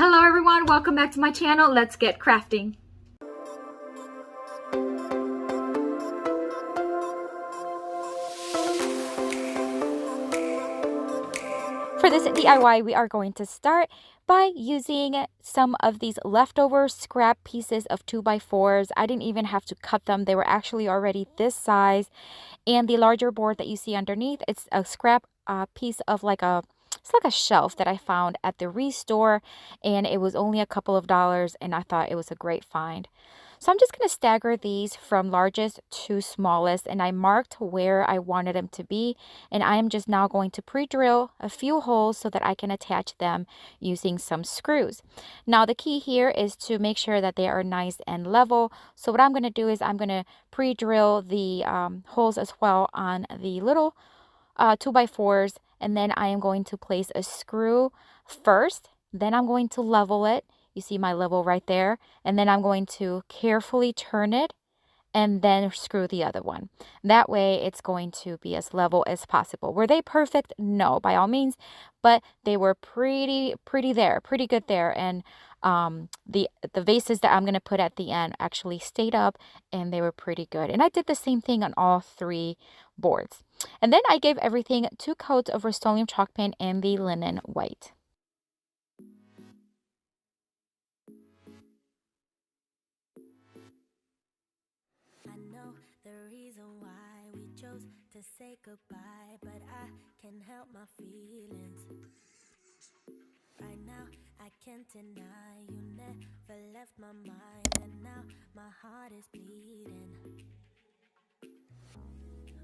Hello everyone, welcome back to my channel. Let's get crafting. For this DIY, we are going to start by using some of these leftover scrap pieces of 2x4s. I didn't even have to cut them. They were actually already this size. And the larger board that you see underneath, it's a scrap piece of it's like a shelf that I found at the restore, and it was only a couple of dollars, and I thought it was a great find. So I'm just going to stagger these from largest to smallest, and I marked where I wanted them to be, and I am just now going to pre-drill a few holes so that I can attach them using some screws. Now the key here is to make sure that they are nice and level. So what I'm going to do is I'm going to pre-drill the holes as well on the little 2x4s, and then I am going to place a screw first, then I'm going to level it. You see my level right there, and then I'm going to carefully turn it and then screw the other one. That way it's going to be as level as possible. Were they perfect? No, by all means, but they were pretty good there. And the vases that I'm going to put at the end actually stayed up, and they were pretty good. And I did the same thing on all three boards. And then I gave everything 2 coats of Rust-Oleum chalk paint and the linen white. To say goodbye, but I can't help my feelings. Right now, I can't deny you never left my mind, and now my heart is bleeding.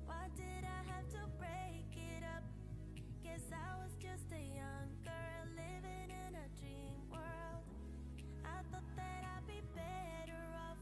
Why did I have to break it up? Guess I was just a young girl living in a dream world. I thought that I'd be better off,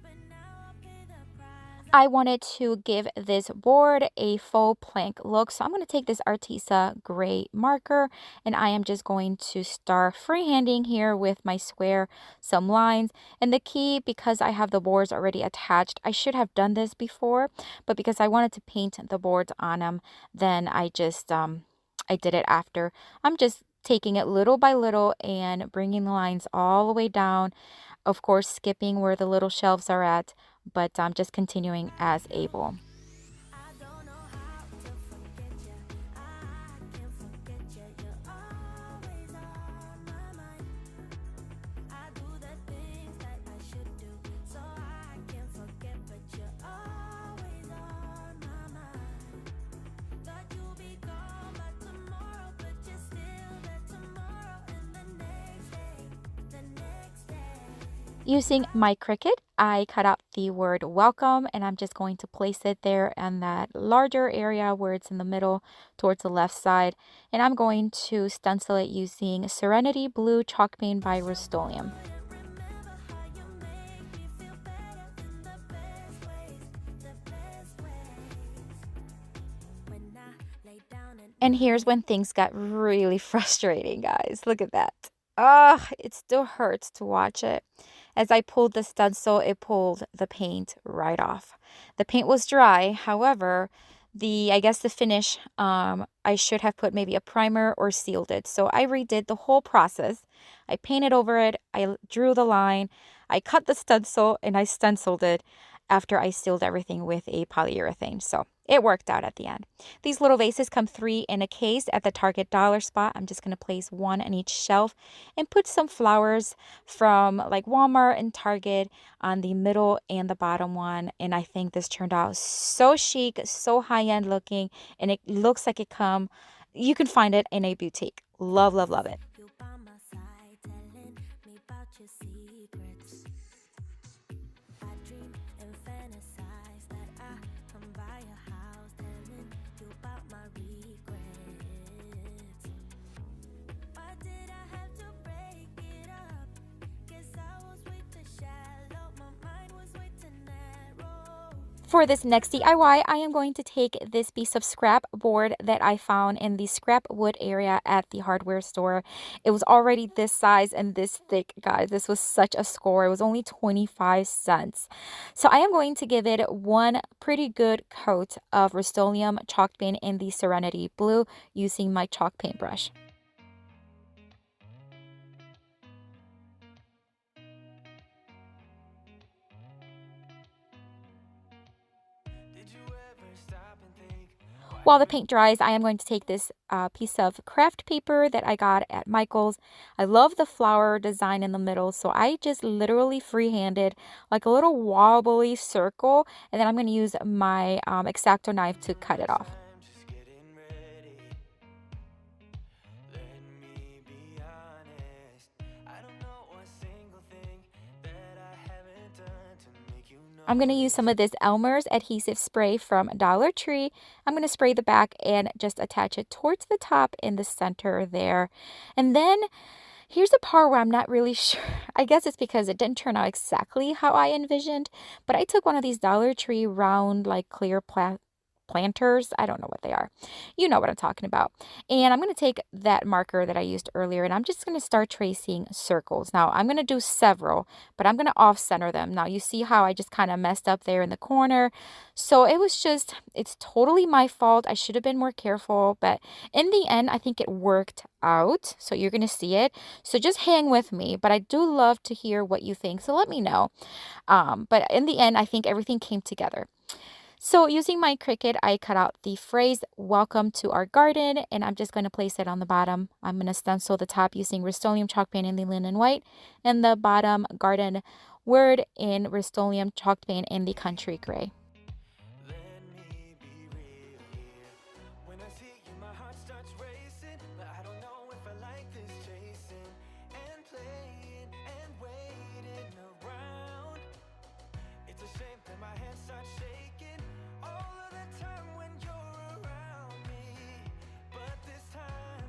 but now I'll pay the price. I wanted to give this board a faux plank look, so I'm going to take this Artisa gray marker, and I am just going to start freehanding here with my square some lines. And the key, because I have the boards already attached, I should have done this before, but because I wanted to paint the boards on them, then I just I did it after. I'm just taking it little by little and bringing the lines all the way down, of course skipping where the little shelves are at, but I'm just continuing as able. Using my Cricut, I cut out the word welcome, and I'm just going to place it there in that larger area where it's in the middle towards the left side. And I'm going to stencil it using Serenity Blue Chalk Paint by Rust-Oleum. And here's when things got really frustrating, guys. Look at that. Ah, it still hurts to watch it. As I pulled the stencil, it pulled the paint right off. The paint was dry. However, I guess the finish, I should have put maybe a primer or sealed it. So I redid the whole process. I painted over it. I drew the line. I cut the stencil, and I stenciled it after I sealed everything with a polyurethane. So it worked out at the end. These little vases come 3 in a case at the Target dollar spot. I'm just going to place 1 on each shelf and put some flowers from like Walmart and Target on the middle and the bottom one. And I think this turned out so chic, so high-end looking, and it looks like you can find it in a boutique. Love, love, love it. For this next DIY, I am going to take this piece of scrap board that I found in the scrap wood area at the hardware store. It was already this size and this thick, guys. This was such a score. It was only 25 cents. So I am going to give it 1 pretty good coat of Rust-Oleum chalk paint in the Serenity Blue using my chalk paintbrush. While the paint dries, I am going to take this piece of craft paper that I got at Michael's. I love the flower design in the middle, so I just literally freehanded like a little wobbly circle, and then I'm going to use my X-Acto knife to cut it off. I'm just getting ready. Let me be honest. I don't know one single thing that I haven't done to make you I'm going to use notice. some of this Elmer's adhesive spray from Dollar Tree. I'm going to spray the back and just attach it towards the top in the center there. And then here's a part where I'm not really sure. I guess it's because it didn't turn out exactly how I envisioned, but I took one of these Dollar Tree round, like clear planters. I don't know what they are. You know what I'm talking about. And I'm going to take that marker that I used earlier and I'm just going to start tracing circles. Now I'm going to do several, but I'm going to off center them. Now you see how I just kind of messed up there in the corner. So it's totally my fault. I should have been more careful, but in the end, I think it worked out. So you're going to see it. So just hang with me, but I do love to hear what you think. So let me know. But in the end, I think everything came together. So using my Cricut, I cut out the phrase, "Welcome to our garden," and I'm just going to place it on the bottom. I'm going to stencil the top using Rust-Oleum chalk paint in the linen white, and the bottom garden word in Rust-Oleum chalk paint in the country gray. Let me be real here. When I see you, my heart starts racing, but I don't know if I like this chasing and playing and waiting around. It's a shame that my hands start shaking all of the time when you're around me. But this time,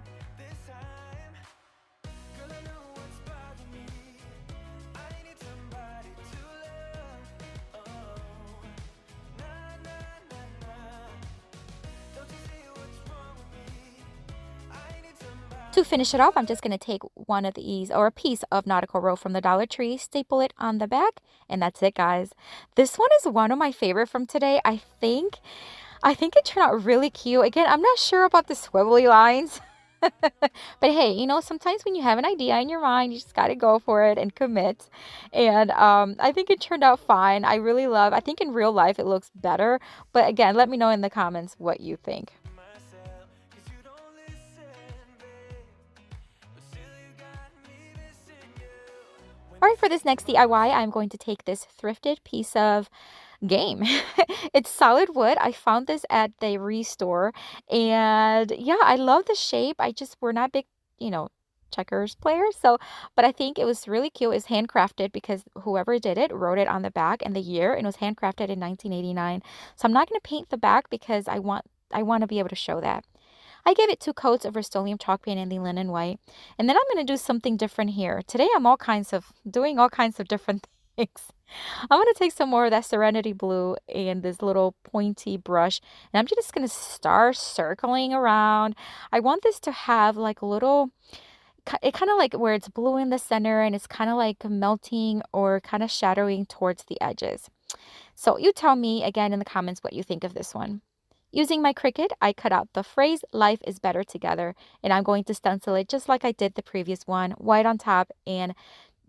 girl, I know what's bothering me. I need somebody to love. Oh, nah, nah, nah, nah. Don't you see what's wrong with me? I need somebody. To finish it off, I'm just going to take one of these or a piece of nautical rope from the Dollar Tree, staple it on the back, and that's it, guys. This one is one of my favorite from today. I think it turned out really cute. Again, I'm not sure about the swivelly lines. But hey, sometimes when you have an idea in your mind, you just got to go for it and commit. And I think it turned out fine. I think in real life it looks better. But again, let me know in the comments what you think. Myself, 'cause you don't listen, babe. But still you got me missing you. All right, for this next DIY, I'm going to take this thrifted piece of game. It's solid wood. I found this at the restore. And yeah, I love the shape. We're not big, checkers players. But I think it was really cute. It's handcrafted because whoever did it wrote it on the back and the year, and it was handcrafted in 1989. So I'm not going to paint the back because I want to be able to show that. I gave it 2 coats of Rust-Oleum chalk paint in the linen white. And then I'm going to do something different here. Today I'm doing all kinds of different things. I'm going to take some more of that Serenity Blue and this little pointy brush. And I'm just going to start circling around. I want this to have like a little, it kind of like where it's blue in the center and it's kind of like melting or kind of shadowing towards the edges. So you tell me again in the comments what you think of this one. Using my Cricut, I cut out the phrase, "Life is better together," and I'm going to stencil it just like I did the previous one, white on top and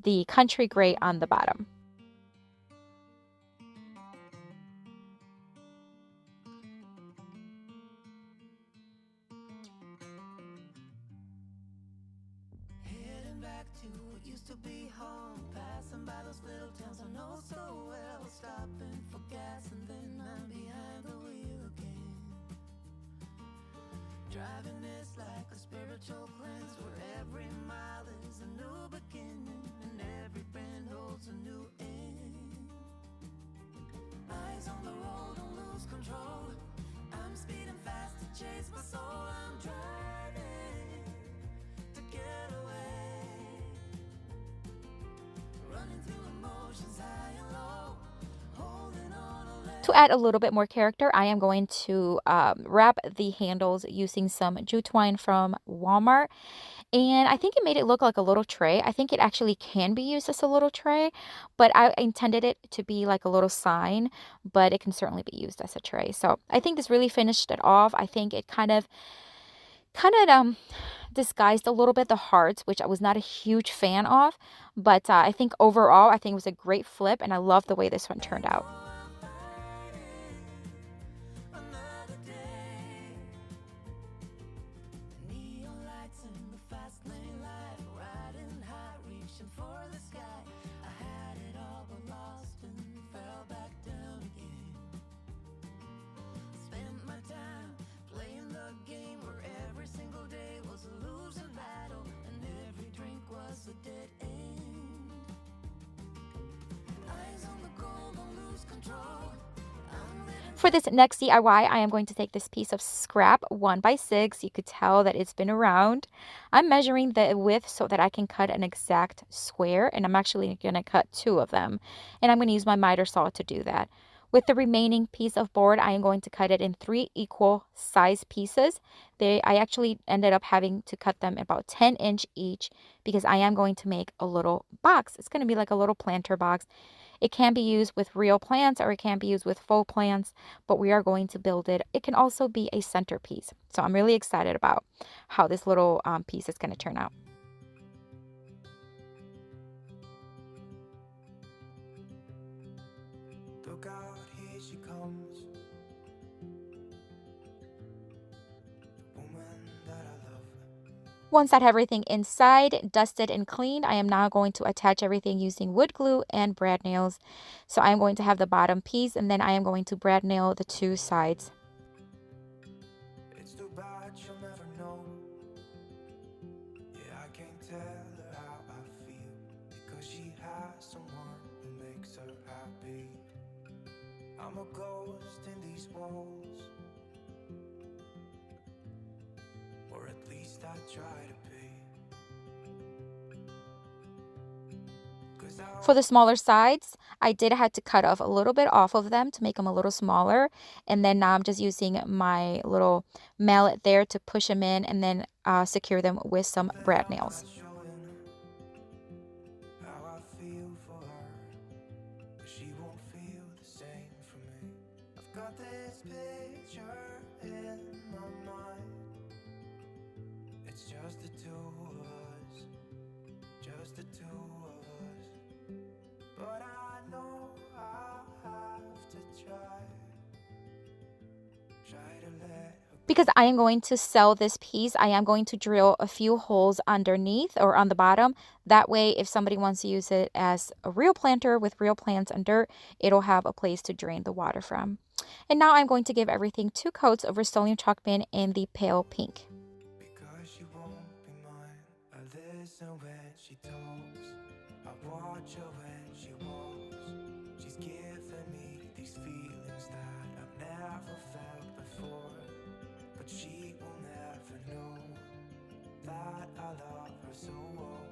the country gray on the bottom. Heading back to what used to be home, passing by those little towns I know so well, stopping for gas and then I'm behind the wheel again. Driving is like a spiritual cleanse where every mile is a new beginning and every bend holds a new end. Eyes on the road, don't lose control. I'm speeding fast to chase my soul. I'm driving to get away, running through emotions high and low, holding on a To add a little bit more character, I am going to wrap the handles using some jute twine from Walmart. And I think it made it look like a little tray. I think it actually can be used as a little tray, but I intended it to be like a little sign, but it can certainly be used as a tray. So I think this really finished it off. I think it kind of disguised a little bit the hearts, which I was not a huge fan of. But I think overall, I think it was a great flip, and I love the way this one turned out. another day. For this next DIY, I am going to take this piece of scrap 1x6. You could tell that it's been around. I'm measuring the width so that I can cut an exact square, and I'm actually going to cut 2 of them. And I'm going to use my miter saw to do that. With the remaining piece of board, I am going to cut it in 3 equal size pieces. I actually ended up having to cut them about 10-inch each because I am going to make a little box. It's going to be like a little planter box. It can be used with real plants or it can be used with faux plants, but we are going to build it. It can also be a centerpiece. So I'm really excited about how this little piece is going to turn out. Look out, here she comes. The woman that I love. Once I have everything inside, dusted and cleaned, I am now going to attach everything using wood glue and brad nails. So I am going to have the bottom piece and then I am going to brad nail the 2 sides. It's too bad she'll never know. Yeah, I can't tell her how I feel because she has someone who makes her happy. I'm a ghost in these walls, or at least I try to be. For the smaller sides, I did have to cut off a little bit off of them to make them a little smaller. And then now I'm just using my little mallet there to push them in and then secure them with some brad nails. How I feel for her, but she won't feel the same for me. I've got this picture in my mind. It's just the 2 of us, just the 2 of us. But I know I'll have to try to let her. Because I am going to sell this piece, I am going to drill a few holes underneath or on the bottom. That way, if somebody wants to use it as a real planter with real plants and dirt, it'll have a place to drain the water from. And now I'm going to give everything 2 coats of Rust-Oleum chalk paint in the pale pink. Because she won't be mine, I listen when she talks, I watch her when she walks. She's giving me these feelings that I've never felt before, but she will never know that I love her so well.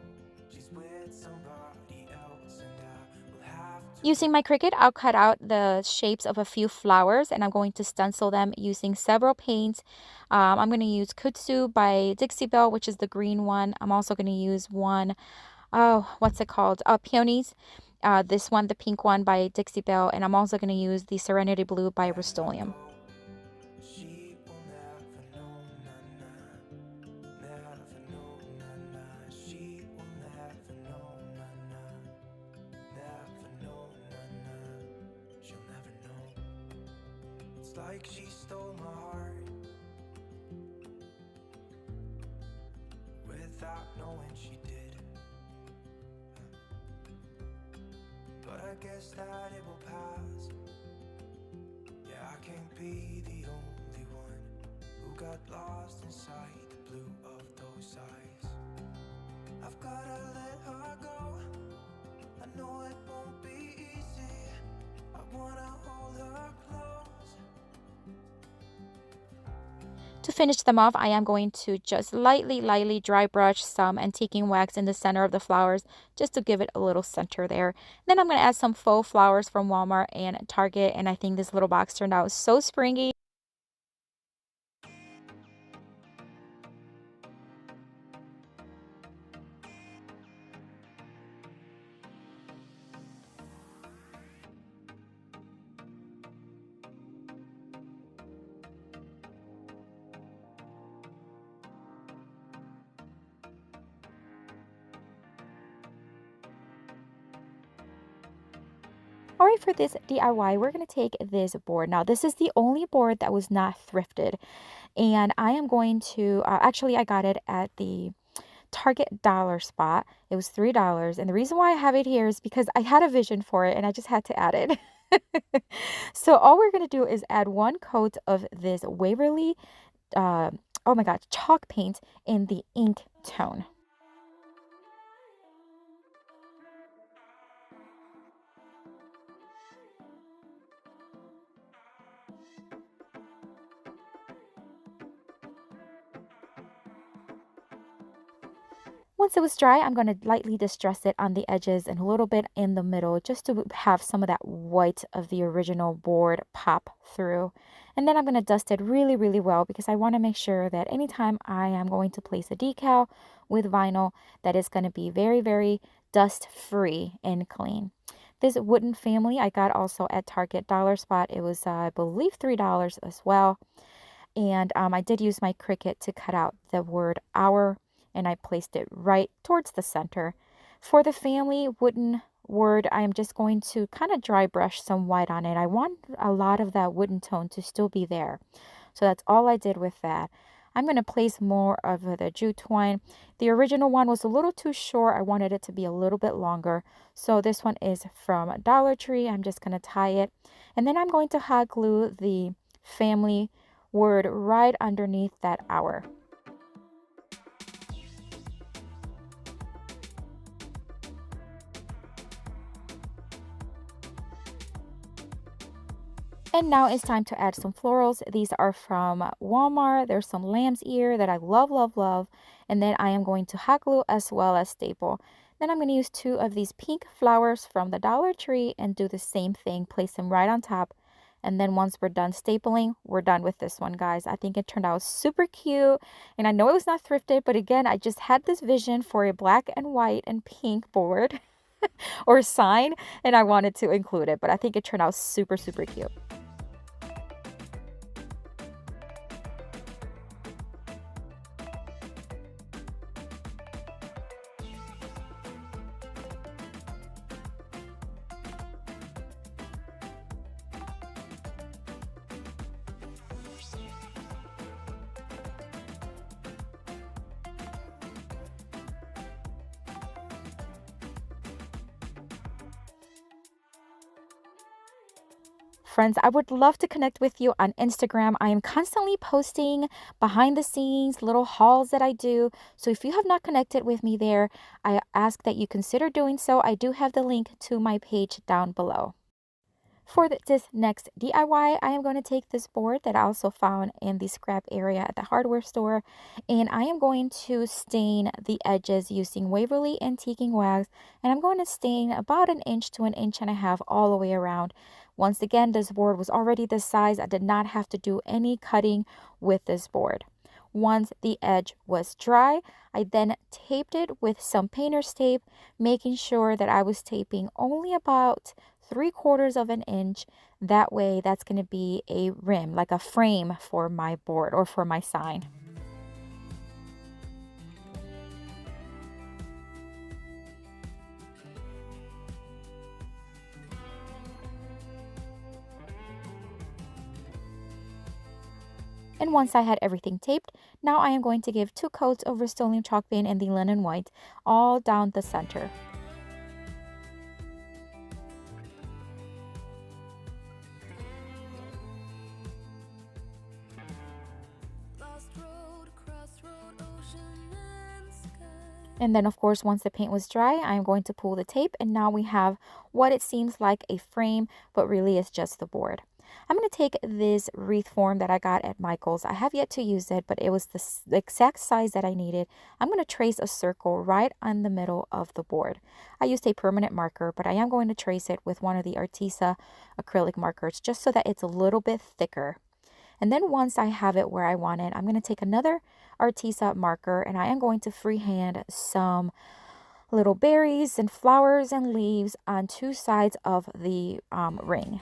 She's with somebody else and I will have to. Using my Cricut, I'll cut out the shapes of a few flowers and I'm going to stencil them using several paints. I'm going to use Kudzu by DIYbeauty, which is the green one. I'm also going to use one, what's it called? Peonies. This one, the pink one by DIYbeauty, and I'm also going to use the Serenity Blue by Rust-Oleum. She will never know, na-na, never know, na-na. She will never know, na-na, never know, na-na. She'll never know. It's like she stole my heart without knowing she did. But I guess that it will pass. Yeah, I can't be the only one who got lost inside the blue of those eyes. I've gotta let her go. I know it won't be easy. I wanna hold her close. To finish them off, I am going to just lightly dry brush some antiquing wax in the center of the flowers just to give it a little center there. Then I'm going to add some faux flowers from Walmart and Target, and I think this little box turned out so springy. All right, for this DIY, we're going to take this board. Now, this is the only board that was not thrifted. And I am going to, actually, I got it at the Target dollar spot. It was $3. And the reason why I have it here is because I had a vision for it and I just had to add it. So all we're going to do is add 1 coat of this Waverly, oh my God, chalk paint in the ink tone. Once it was dry, I'm going to lightly distress it on the edges and a little bit in the middle just to have some of that white of the original board pop through. And then I'm going to dust it really, really well because I want to make sure that anytime I am going to place a decal with vinyl, that it's going to be very, very dust free and clean. This wooden family I got also at Target Dollar Spot. It was, I believe, $3 as well. And I did use my Cricut to cut out the word hour, and I placed it right towards the center. For the family wooden word, I am just going to kind of dry brush some white on it. I want a lot of that wooden tone to still be there. So that's all I did with that. I'm going to place more of the jute twine. The original one was a little too short. I wanted it to be a little bit longer. So this one is from Dollar Tree. I'm just going to tie it. And then I'm going to hot glue the family word right underneath that hour. And now it's time to add some florals. These are from Walmart. There's some lamb's ear that I love, love, love. And then I am going to hot glue as well as staple. Then I'm going to use 2 of these pink flowers from the Dollar Tree and do the same thing. Place them right on top. And then once we're done stapling, we're done with this one, guys. I think it turned out super cute. And I know it was not thrifted, but again, I just had this vision for a black and white and pink board or sign, and I wanted to include it. But I think it turned out super, super cute. Friends, I would love to connect with you on Instagram. I am constantly posting behind the scenes little hauls that I do. So if you have not connected with me there, I ask that you consider doing so. I do have the link to my page down below. For this next DIY, I am going to take this board that I also found in the scrap area at the hardware store, and I am going to stain the edges using Waverly Antiquing Wax, and I'm going to stain about 1 inch to 1.5 inches all the way around. Once again, this board was already this size. I did not have to do any cutting with this board. Once the edge was dry, I then taped it with some painter's tape, making sure that I was taping only about 3/4 of an inch. That way, that's going to be a rim, like a frame for my board or for my sign. And once I had everything taped, now I am going to give 2 coats of Rust-Oleum chalk paint in the linen white all down the center. And then, of course, once the paint was dry, I'm going to pull the tape, and now we have what it seems like a frame, but really it's just the board. I'm going to take this wreath form that I got at Michael's. I have yet to use it, but it was the exact size that I needed. I'm going to trace a circle right on the middle of the board. I used a permanent marker, but I am going to trace it with one of the Artisa acrylic markers just so that it's a little bit thicker. And then once I have it where I want it, I'm going to take another Artisa marker and I am going to freehand some little berries and flowers and leaves on 2 sides of the ring.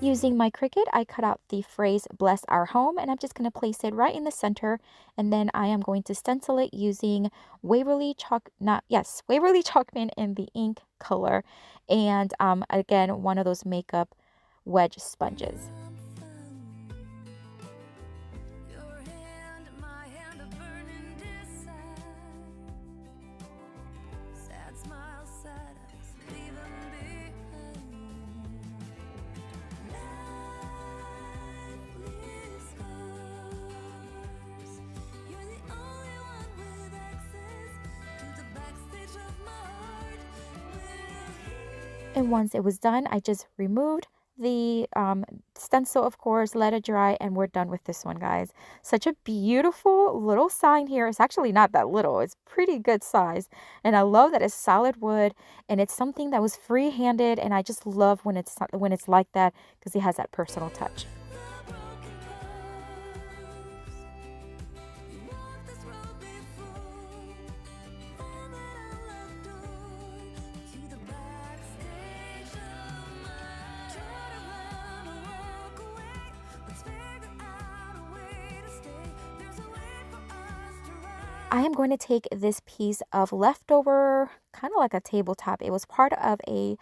Using my Cricut, I cut out the phrase "Bless Our Home," and I'm just going to place it right in the center. And then I am going to stencil it using Waverly Chalk Pen in the ink color. And again, one of those makeup wedge sponges. Your hand, my hand, a burning desire. Sad smile, sad eyes, leave 'em behind. Life leaves scars. You're the only one with access to the backstage of my heart. And once it was done, I just removed the stencil, of course, let it dry, and we're done with this one, guys. Such a beautiful little sign here. It's actually not that little. It's pretty good size. And I love that it's solid wood, and it's something that was free-handed, and I just love when it's like that because it has that personal touch. I am going to take this piece of leftover, kind of like a tabletop. It was part of a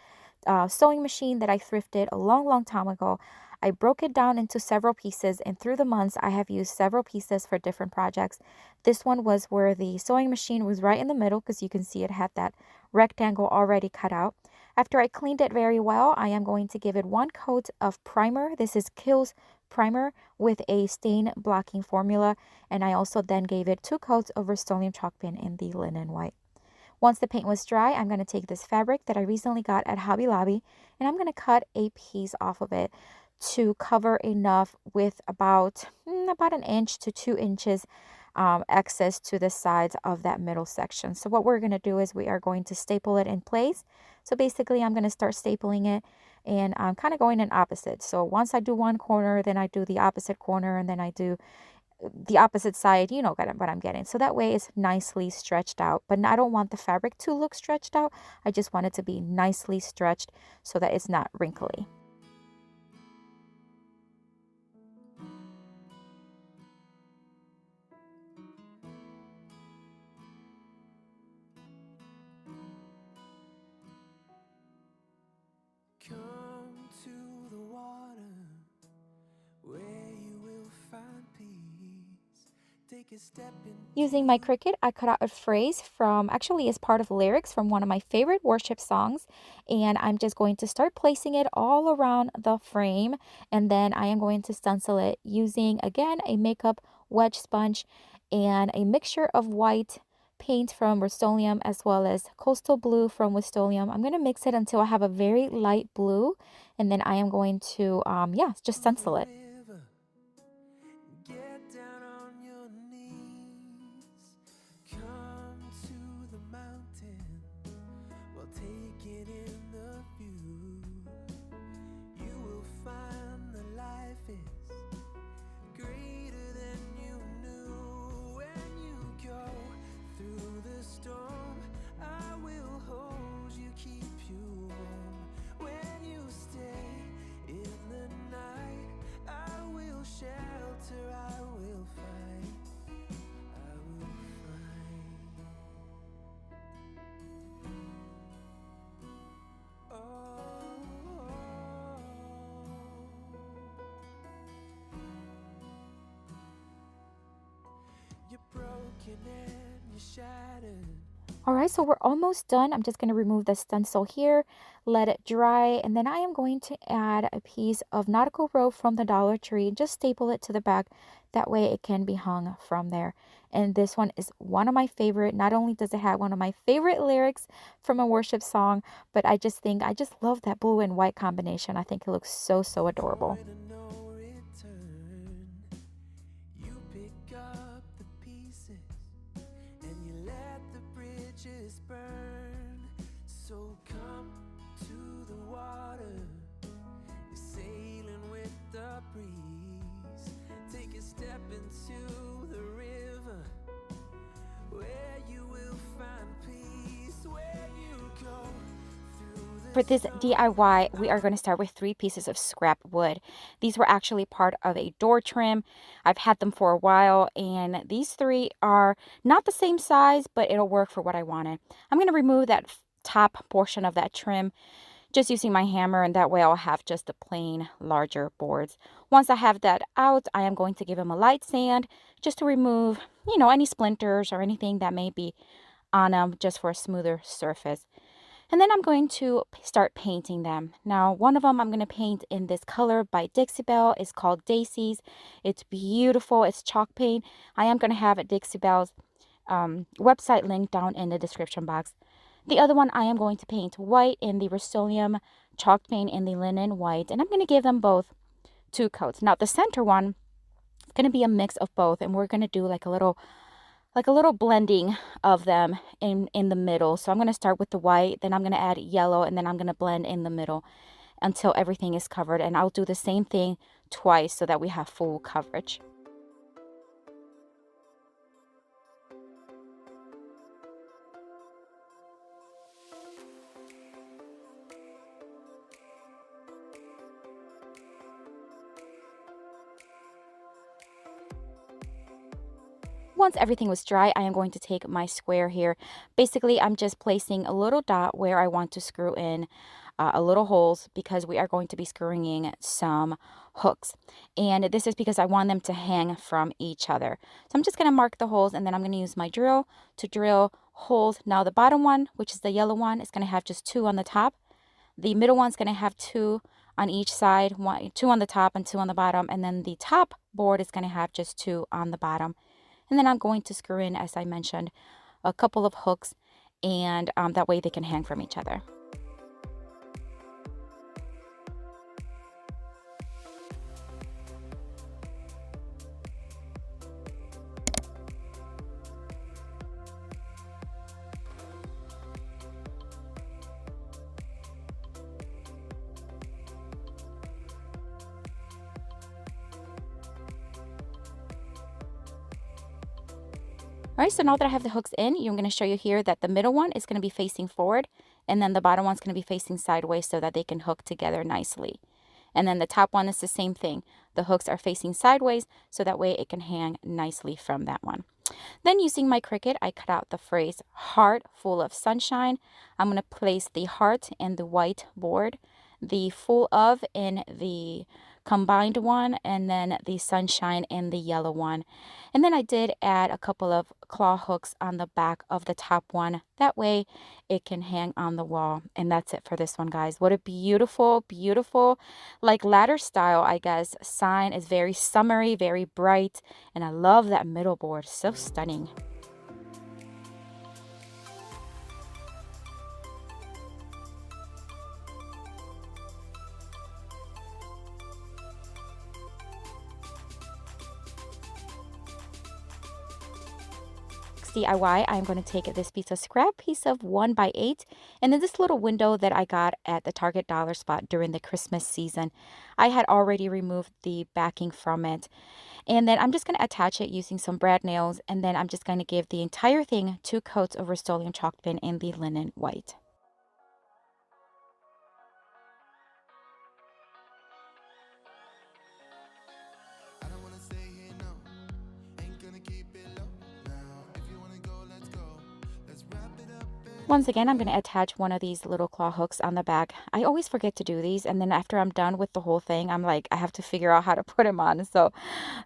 sewing machine that I thrifted a long time ago. I broke it down into several pieces, and through the months, I have used several pieces for different projects. This one was where the sewing machine was right in the middle, because you can see it had that rectangle already cut out. After I cleaned it very well, I am going to give it one coat of primer. This is Kiehl's primer with a stain blocking formula, and I also then gave it 2 coats of Rust-Oleum chalk pen in the linen white. Once the paint was dry, I'm going to take this fabric that I recently got at Hobby Lobby, and I'm going to cut a piece off of it to cover enough with about 1 inch to 2 inches excess to the sides of that middle section. So what we're going to do is we are going to staple it in place. So basically, I'm going to start stapling it, and I'm kind of going in opposite. So once I do one corner, then I do the opposite corner, and then I do the opposite side. You know what I'm getting. So that way it's nicely stretched out. But I don't want the fabric to look stretched out. I just want it to be nicely stretched so that it's not wrinkly. Come to the water where you will find peace. Take a step in. Using my Cricut, I cut out a phrase from, actually as part of lyrics from one of my favorite worship songs, and I'm just going to start placing it all around the frame, and then I am going to stencil it using, again, a makeup wedge sponge and a mixture of white paint from Rust-Oleum as well as coastal blue from Rust-Oleum. I'm going to mix it until I have a very light blue, and then I am going to, just stencil it. Get down on your knees. Come to the mountain while taking in the view. You will find that life is greater than you knew. When you go through the storm, I will hold you, keep you warm. When you stay in the night, I will shelter, I will fight, I will fight. Oh, you're broken and you're shattered. All right, so we're almost done. I'm just going to remove the stencil here, let it dry, and then I am going to add a piece of nautical rope from the Dollar Tree. Just staple it to the back. That way it can be hung from there. And this one is one of my favorite. Not only does it have one of my favorite lyrics from a worship song, but I just love that blue and white combination. I think it looks so adorable. Point of no return. You pick up the pieces and you let the bridges burn. So come to the water, you're sailing with the breeze. Take a step into the river where you will find peace. When you go through For this DIY, we are going to start with 3 pieces of scrap wood. These were actually part of a door trim. I've had them for a while, and these 3 are not the same size, but it'll work for what I wanted. I'm going to remove that top portion of that trim just using my hammer, and that way I'll have just the plain larger boards. Once I have that out, I am going to give them a light sand just to remove, any splinters or anything that may be on them, just for a smoother surface. And then I'm going to start painting them. Now, one of them I'm going to paint in this color by DIYbeau. It's called Daisies. It's beautiful. It's chalk paint. I am going to have DIYbeau's website link down in the description box. The other one I am going to paint white in the Rust-Oleum chalk paint in the linen white. And I'm going to give them both 2 coats. Now, the center one is going to be a mix of both. And we're going to do like a little blending of them in the middle. So I'm going to start with the white, then I'm going to add yellow, and then I'm going to blend in the middle until everything is covered. And I'll do the same thing twice so that we have full coverage. Once everything was dry, I am going to take my square here. Basically, I'm just placing a little dot where I want to screw in a little holes, because we are going to be screwing in some hooks. And this is because I want them to hang from each other. So I'm just going to mark the holes, and then I'm going to use my drill to drill holes. Now the bottom one, which is the yellow one, is going to have just 2 on the top. The middle one's going to have 2 on each side, 2 on the top and 2 on the bottom. And then the top board is going to have just 2 on the bottom. And then I'm going to screw in, as I mentioned, a couple of hooks, and that way they can hang from each other. All right, so now that I have the hooks in, I'm going to show you here that the middle one is going to be facing forward, and then the bottom one's going to be facing sideways so that they can hook together nicely. And then the top one is the same thing. The hooks are facing sideways so that way it can hang nicely from that one. Then using my Cricut, I cut out the phrase heart full of sunshine. I'm going to place the heart in the white board, the full of in the combined one, and then the sunshine in the yellow one. And then I did add a couple of claw hooks on the back of the top one. That way it can hang on the wall. And that's it for this one, guys. What a beautiful, beautiful, like ladder style, I guess, sign. Is very summery, very bright. And I love that middle board. So stunning. DIY, I'm going to take this piece of scrap piece of 1x8, and then this little window that I got at the Target dollar spot during the Christmas season. I had already removed the backing from it, and then I'm just going to attach it using some brad nails, and then I'm just going to give the entire thing 2 coats of Rust-Oleum chalk paint in the linen white. Once again, I'm going to attach one of these little claw hooks on the back. I always forget to do these, and then after I'm done with the whole thing, I'm like, I have to figure out how to put them on. So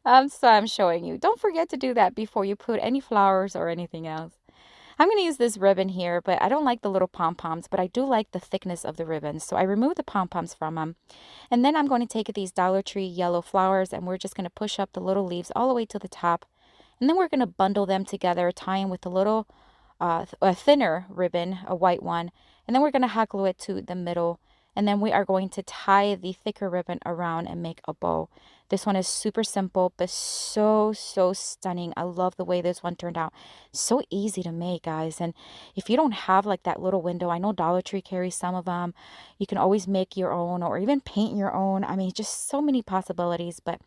I'm showing you. Don't forget to do that before you put any flowers or anything else. I'm going to use this ribbon here, but I don't like the little pom-poms, but I do like the thickness of the ribbon. So I removed the pom-poms from them. And then I'm going to take these Dollar Tree yellow flowers, and we're just going to push up the little leaves all the way to the top. And then we're going to bundle them together, tying with a little a thinner ribbon, a white one, and then we're going to hot glue it to the middle, and then we are going to tie the thicker ribbon around and make a bow. This one is super simple, but so stunning. I love the way this one turned out. So easy to make, guys. And if you don't have like that little window, I know Dollar Tree carries some of them. You can always make your own or even paint your own. I mean, just so many possibilities, but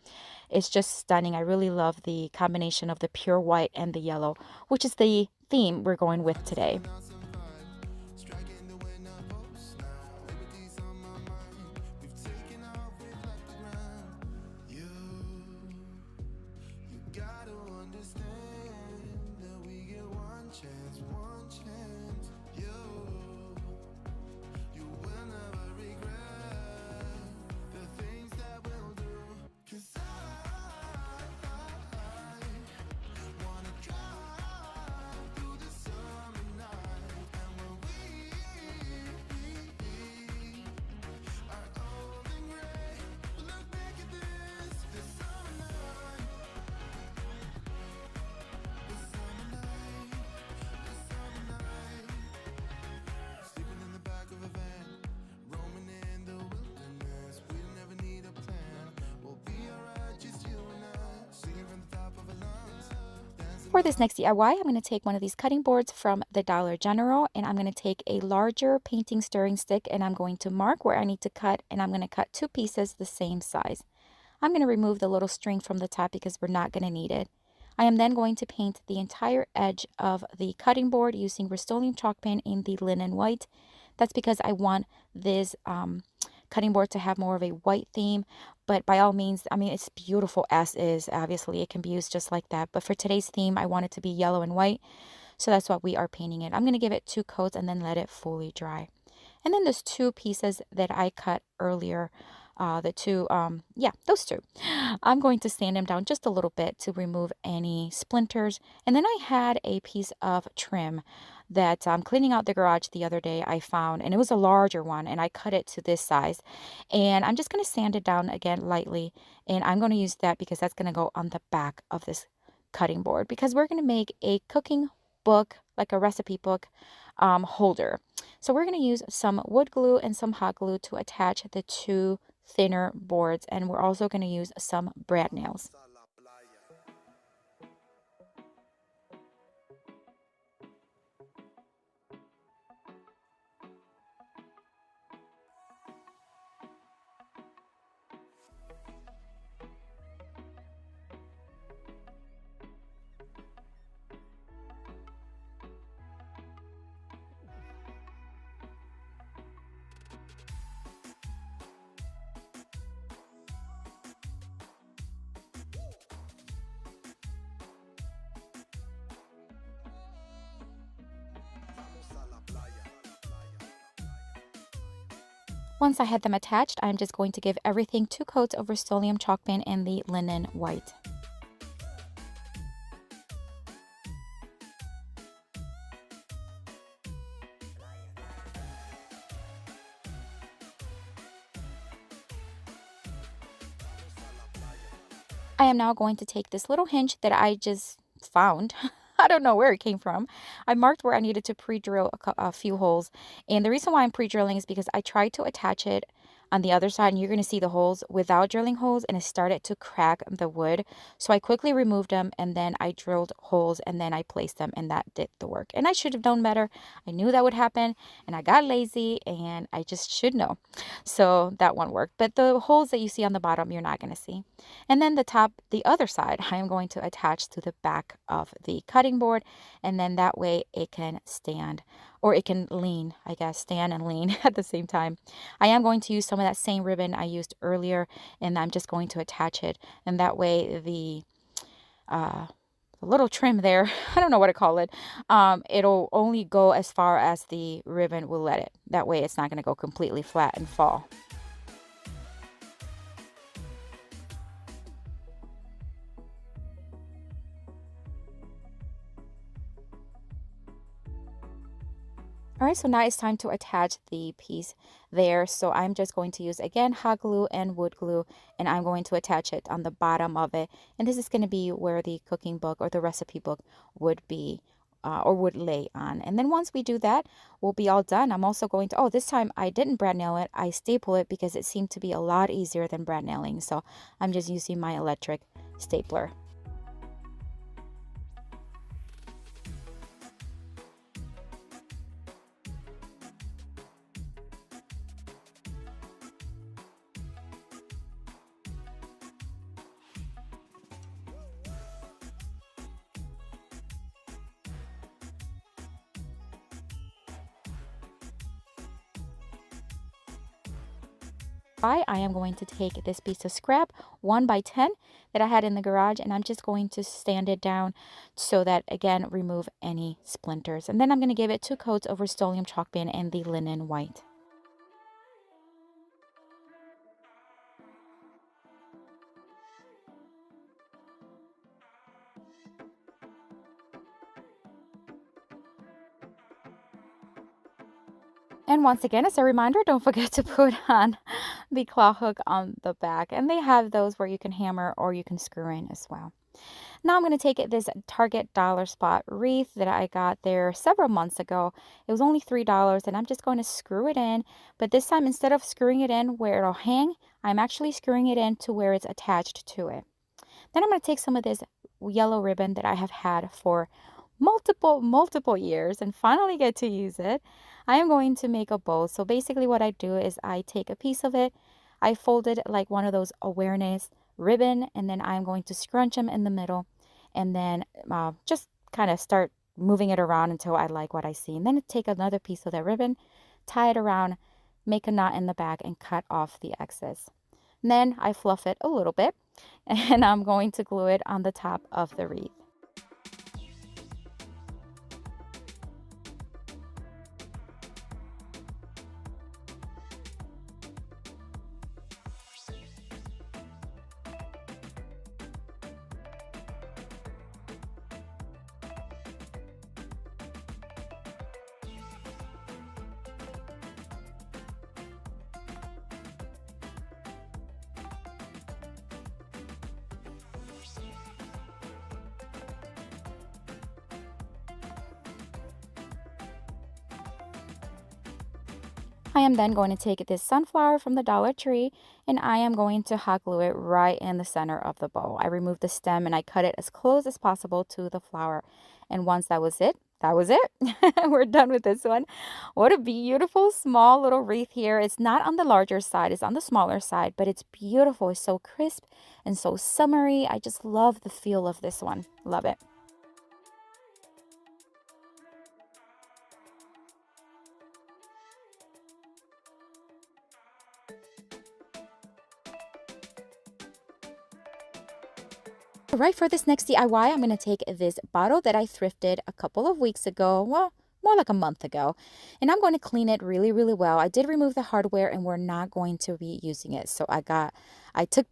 it's just stunning. I really love the combination of the pure white and the yellow, which is the theme we're going with today. one chance. You will never regret the things that we'll do. 'Cause I wanna drive through the summer night, and when we are old and gray, we'll look back at this summer night, this summer night, this summer night. Sleeping in the back of a van, roaming in the wilderness. We'll never need a plan. We'll be alright, just you and I, singing from the top of our lungs, dancing. For this next DIY, I'm going to take one of these cutting boards from the Dollar General, and I'm going to take a larger painting stirring stick, and I'm going to mark where I need to cut, and I'm going to cut 2 pieces the same size. I'm going to remove the little string from the top because we're not going to need it. I am then going to paint the entire edge of the cutting board using Rust-Oleum chalk paint in the linen white. That's because I want this cutting board to have more of a white theme, but by all means, I mean, it's beautiful as is. Obviously, it can be used just like that, but for today's theme, I want it to be yellow and white, so that's what we are painting it. I'm going to give it 2 coats and then let it fully dry. And then there's 2 pieces that I cut earlier. Those 2. I'm going to sand them down just a little bit to remove any splinters. And then I had a piece of trim that cleaning out the garage the other day I found, and it was a larger one, and I cut it to this size. And I'm just going to sand it down again lightly, and I'm going to use that because that's going to go on the back of this cutting board, because we're going to make a cooking book, like a recipe book holder. So we're going to use some wood glue and some hot glue to attach the 2 thinner boards, and we're also going to use some brad nails. Once I had them attached, I'm just going to give everything 2 coats of Rust-Oleum chalk paint in the linen white. I am now going to take this little hinge that I just found. I don't know where it came from. I marked where I needed to pre-drill a few holes. And the reason why I'm pre-drilling is because I tried to attach it on the other side, and you're going to see the holes without drilling holes, and it started to crack the wood. So I quickly removed them, and then I drilled holes, and then I placed them, and that did the work. And I should have known better. I knew that would happen, and I got lazy, and I just should know. So that one worked. But the holes that you see on the bottom, you're not going to see. And then the top, the other side, I am going to attach to the back of the cutting board, and then that way it can stand, or it can lean, I guess, stand and lean at the same time. I am going to use some of that same ribbon I used earlier, and I'm just going to attach it, and that way the little trim there, I don't know what to call it, it'll only go as far as the ribbon will let it. That way it's not going to go completely flat and fall. All right, so now it's time to attach the piece there. So I'm just going to use, again, hot glue and wood glue, and I'm going to attach it on the bottom of it. And this is going to be where the cooking book or the recipe book would be or would lay on. And then once we do that, we'll be all done. I'm also going to, this time I didn't brad nail it. I staple it because it seemed to be a lot easier than brad nailing. So I'm just using my electric stapler. pie, I am going to take this piece of scrap 1x10 that I had in the garage, and I'm just going to sand it down so that, again, remove any splinters. And then I'm going to give it 2 coats of Rust-Oleum chalk paint and the linen white. And once again, as a reminder, don't forget to put on the claw hook on the back. And they have those where you can hammer or you can screw in as well. Now I'm going to take this Target dollar spot wreath that I got there several months ago. It was only $3, and I'm just going to screw it in. But this time, instead of screwing it in where it'll hang, I'm actually screwing it in to where it's attached to it. Then I'm going to take some of this yellow ribbon that I have had for multiple years and finally get to use it. I am going to make a bow. So basically what I do is I take a piece of it, I fold it like one of those awareness ribbon, and then I'm going to scrunch them in the middle, and then just kind of start moving it around until I like what I see. And then take another piece of that ribbon, tie it around, make a knot in the back, and cut off the excess. And then I fluff it a little bit, and I'm going to glue it on the top of the wreath. I am then going to take this sunflower from the Dollar Tree, and I am going to hot glue it right in the center of the bow. I removed the stem and I cut it as close as possible to the flower. And once that was it, we're done with this one. What a beautiful small little wreath here. It's not on the larger side, it's on the smaller side, but it's beautiful. It's so crisp and so summery. I just love the feel of this one. Love it. Right, for this next DIY, I'm going to take this bottle that I thrifted a couple of weeks ago. Well, more like a month ago. And I'm going to clean it really, really well. I did remove the hardware and we're not going to be using it. So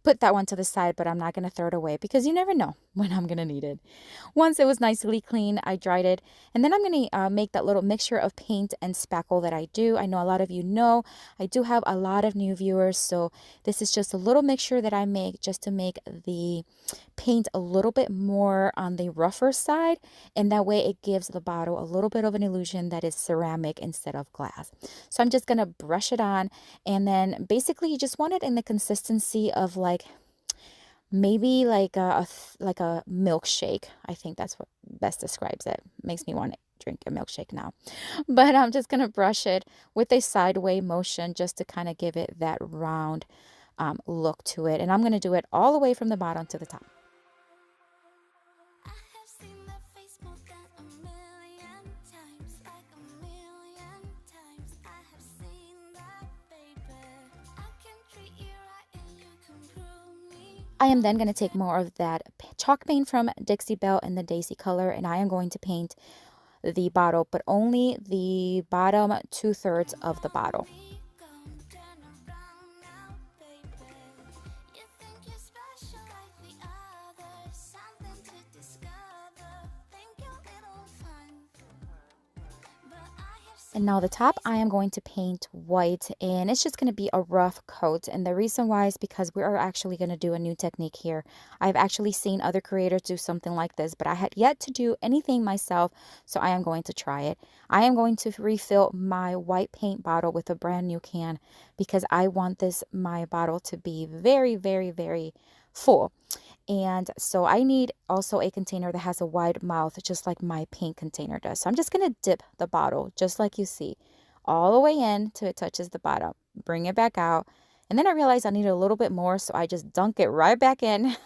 put that one to the side, but I'm not going to throw it away because you never know when I'm going to need it. Once it was nicely clean, I dried it. And then I'm going to make that little mixture of paint and spackle that I do. I know a lot of you know I do have a lot of new viewers. So this is just a little mixture that I make just to make the paint a little bit more on the rougher side. And that way it gives the bottle a little bit of an illusion that is ceramic instead of glass. So I'm just going to brush it on. And then basically you just want it in the consistency of maybe like a milkshake. I think that's what best describes it. Makes me want to drink a milkshake now. But I'm just going to brush it with a sideways motion just to kind of give it that round look to it. And I'm going to do it all the way from the bottom to the top. I am then going to take more of that chalk paint from Dixie Belle in the Daisy color, and I am going to paint the bottle, but only the bottom 2/3 of the bottle. And now the top, I am going to paint white, and it's just going to be a rough coat. And the reason why is because we are actually going to do a new technique here. I've actually seen other creators do something like this, but I had yet to do anything myself, so I am going to try it. I am going to refill my white paint bottle with a brand new can because I want my bottle to be very, very, very full. And so I need also a container that has a wide mouth, just like my paint container does. So I'm just going to dip the bottle, just like you see, all the way in till it touches the bottom. Bring it back out. And then I realized I needed a little bit more, so I just dunk it right back in.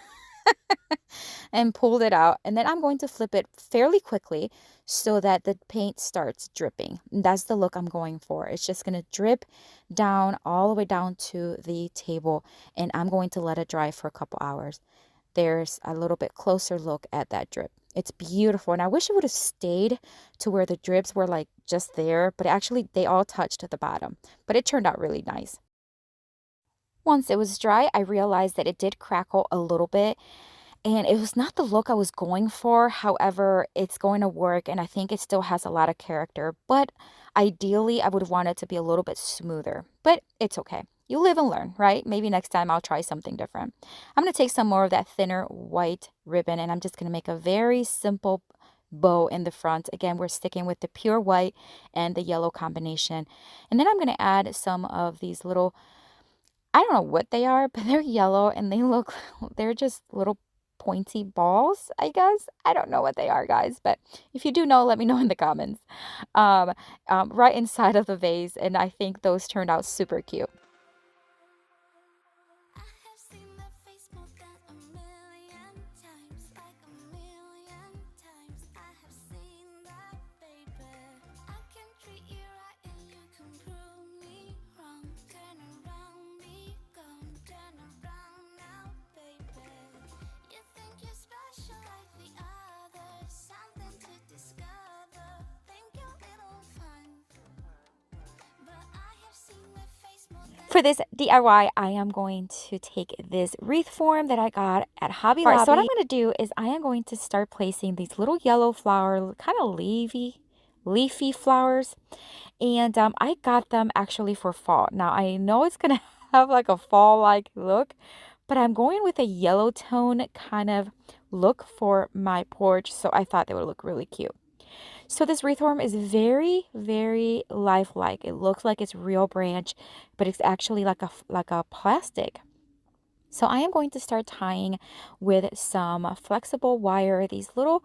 and pulled it out. And then I'm going to flip it fairly quickly so that the paint starts dripping. And that's the look I'm going for. It's just going to drip down all the way down to the table, and I'm going to let it dry for a couple hours. There's a little bit closer look at that drip. It's beautiful, and I wish it would have stayed to where the drips were like just there, but actually they all touched at the bottom, but it turned out really nice. Once it was dry, I realized that it did crackle a little bit, and it was not the look I was going for. However, it's going to work, and I think it still has a lot of character, but ideally I would have wanted it to be a little bit smoother, but it's okay. You live and learn, right? Maybe next time I'll try something different. I'm going to take some more of that thinner white ribbon, and I'm just going to make a very simple bow in the front. Again, we're sticking with the pure white and the yellow combination. And then I'm going to add some of these little, I don't know what they are, but they're yellow and they look, they're just little pointy balls, I guess. I don't know what they are, guys, but if you do know, let me know in the comments. Um, right inside of the vase, and I think those turned out super cute. I have seen that face more than a million times, like a million times. I have seen that, baby. I can treat you right and you can prove me wrong. Turn around, be gone. Turn around now, baby. You think you're special like the others, something to discover. Think you're little fun, but I have seen that face more than. For this DIY, I am going to take this wreath form that I got at Hobby Lobby. All right, so what I'm going to do is I am going to start placing these little yellow flower, kind of leafy flowers. And I got them actually for fall. Now, I know it's going to have like a fall-like look, but I'm going with a yellow tone kind of look for my porch, so I thought they would look really cute. So this wreath form is very, very lifelike. It looks like it's real branch, but it's actually like a plastic. So I am going to start tying with some flexible wire, these little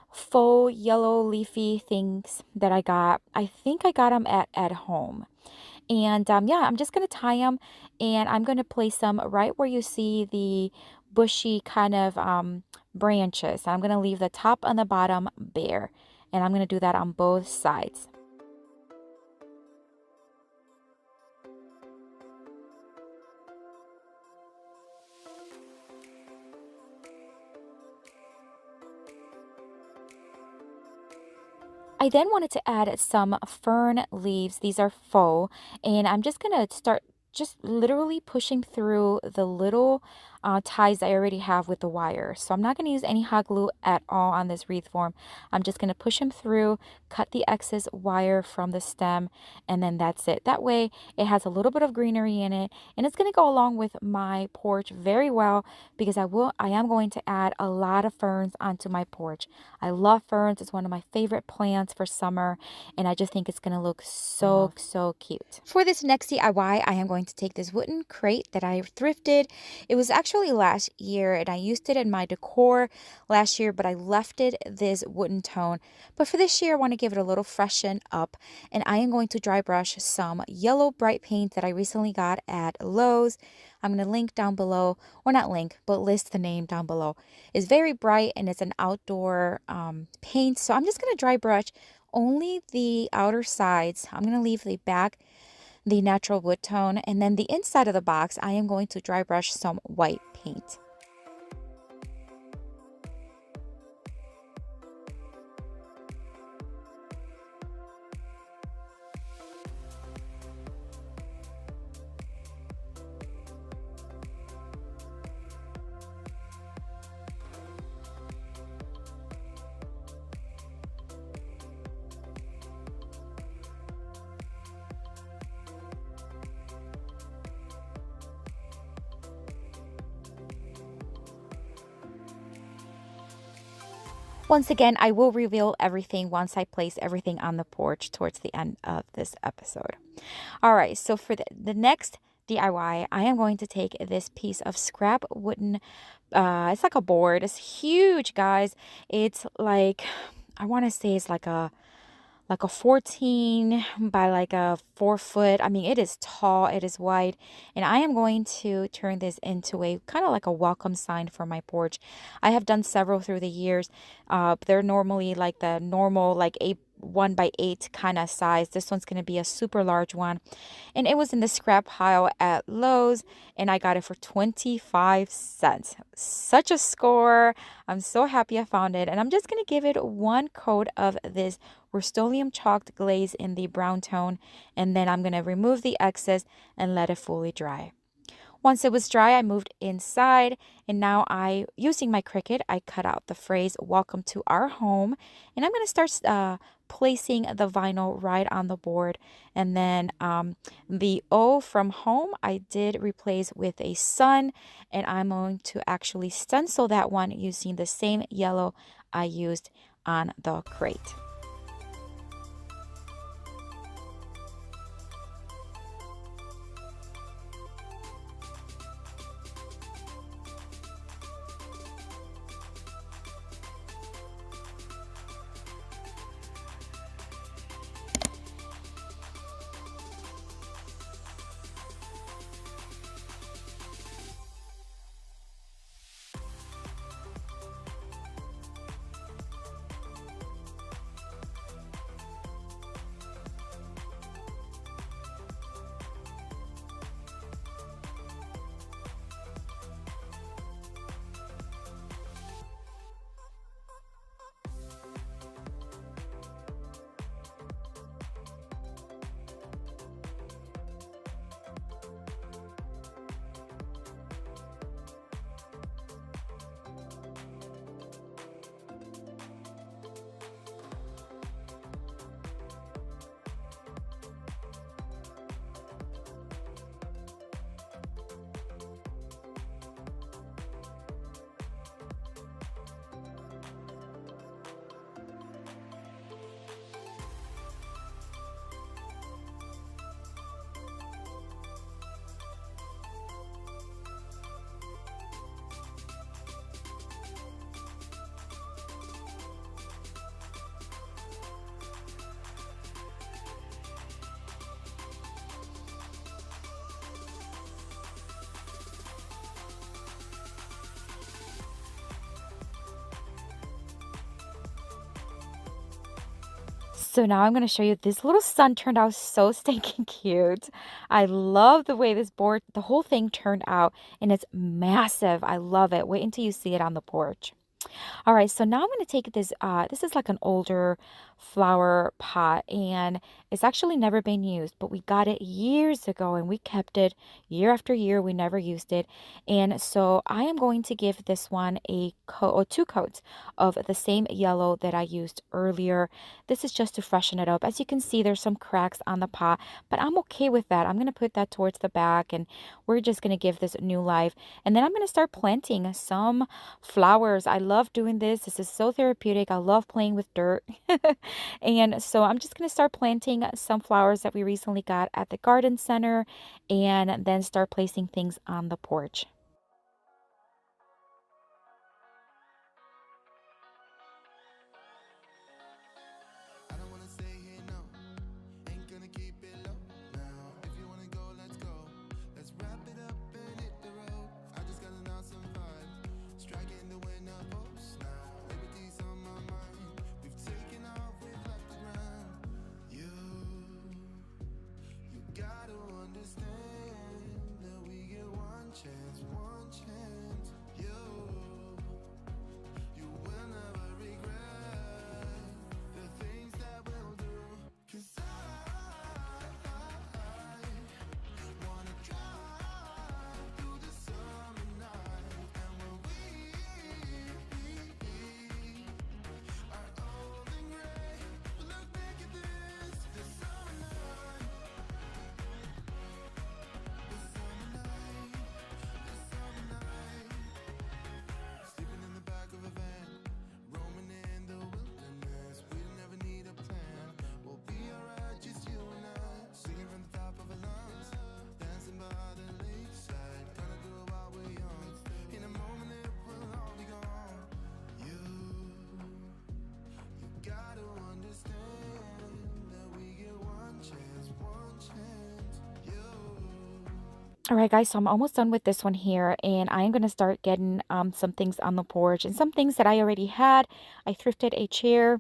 faux yellow leafy things that I got. I think I got them at home. And yeah, I'm just going to tie them, and I'm going to place them right where you see the bushy kind of branches. I'm going to leave the top and the bottom bare. And I'm going to do that on both sides. I then wanted to add some fern leaves. These are faux, and I'm just going to start just literally pushing through the little ties I already have with the wire. So I'm not going to use any hot glue at all on this wreath form. I'm just going to push them through, cut the excess wire from the stem, and then that's it. That way it has a little bit of greenery in it, and it's going to go along with my porch very well, because I am going to add a lot of ferns onto my porch. I love ferns. It's one of my favorite plants for summer, and I just think it's going to look so cute. For this next DIY, I am going to take this wooden crate that I thrifted. It was actually last year, and I used it in my decor last year, but I left it this wooden tone. But for this year, I want to give it a little freshen up, and I am going to dry brush some yellow bright paint that I recently got at Lowe's. I'm going to link down below, or not link, but list the name down below. It's very bright, and it's an outdoor paint, so I'm just going to dry brush only the outer sides. I'm going to leave the back the natural wood tone, and then the inside of the box I am going to dry brush some white paint. Once again, I will reveal everything once I place everything on the porch towards the end of this episode. All right, so for the next DIY, I am going to take this piece of scrap wooden, it's like a board. It's huge, guys. It's like, I want to say it's like like a 14 by like a 4 foot. I mean, it is tall, it is wide, and I am going to turn this into a kind of like a welcome sign for my porch. I have done several through the years. They're normally like the normal, like 1 by 8 kind of size. This one's going to be a super large one, and it was in the scrap pile at Lowe's, and I got it for 25 cents. Such a score. I'm so happy I found it, and I'm just going to give it one coat of this Rust-Oleum chalked glaze in the brown tone, and then I'm going to remove the excess and let it fully dry. Once it was dry, I moved inside, and now using my Cricut, I cut out the phrase "Welcome to our home," and I'm going to start placing the vinyl right on the board. And then the O from home, I did replace with a sun, and I'm going to actually stencil that one using the same yellow I used on the crate. So now I'm going to show you this little sun turned out so stinking cute. I love the way this board, the whole thing turned out, and it's massive. I love it. Wait until you see it on the porch. All right, so now I'm going to take this. This is like an older flower pot, and it's actually never been used, but we got it years ago and we kept it year after year. We never used it. And so I am going to give this one a coat or 2 coats of the same yellow that I used earlier. This is just to freshen it up. As you can see, there's some cracks on the pot, but I'm okay with that. I'm going to put that towards the back, and we're just going to give this new life. And then I'm going to start planting some flowers. I love doing this. This is so therapeutic. I love playing with dirt. And so I'm just going to start planting some flowers that we recently got at the garden center, and then start placing things on the porch. I don't wanna stay here, no. Ain't gonna keep it low now. If you wanna go, let's go. Let's wrap it up and hit the road. I just got an awesome vibe, striking the winner post now. Liberty's on my mind. We've taken off, we've left the ground. You gotta understand that we get one chance. All right, guys, so I'm almost done with this one here, and I am going to start getting some things on the porch and some things that I already had. I thrifted a chair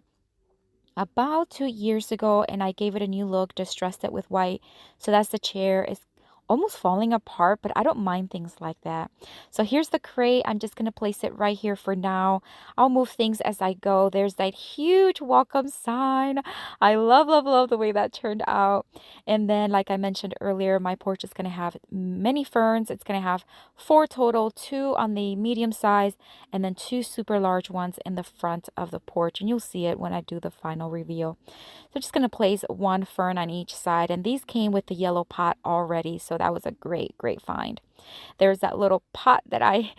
about 2 years ago, and I gave it a new look, distressed it with white. So that's the chair. It's almost falling apart, but I don't mind things like that. So here's the crate. I'm just going to place it right here for now. I'll move things as I go. There's that huge welcome sign. I love, love, love the way that turned out. And then, like I mentioned earlier, my porch is going to have many ferns. It's going to have 4 total, 2 on the medium size, and then 2 super large ones in the front of the porch. And you'll see it when I do the final reveal. So I'm just going to place 1 fern on each side. And these came with the yellow pot already. So that was a great, great find. There's that little pot that I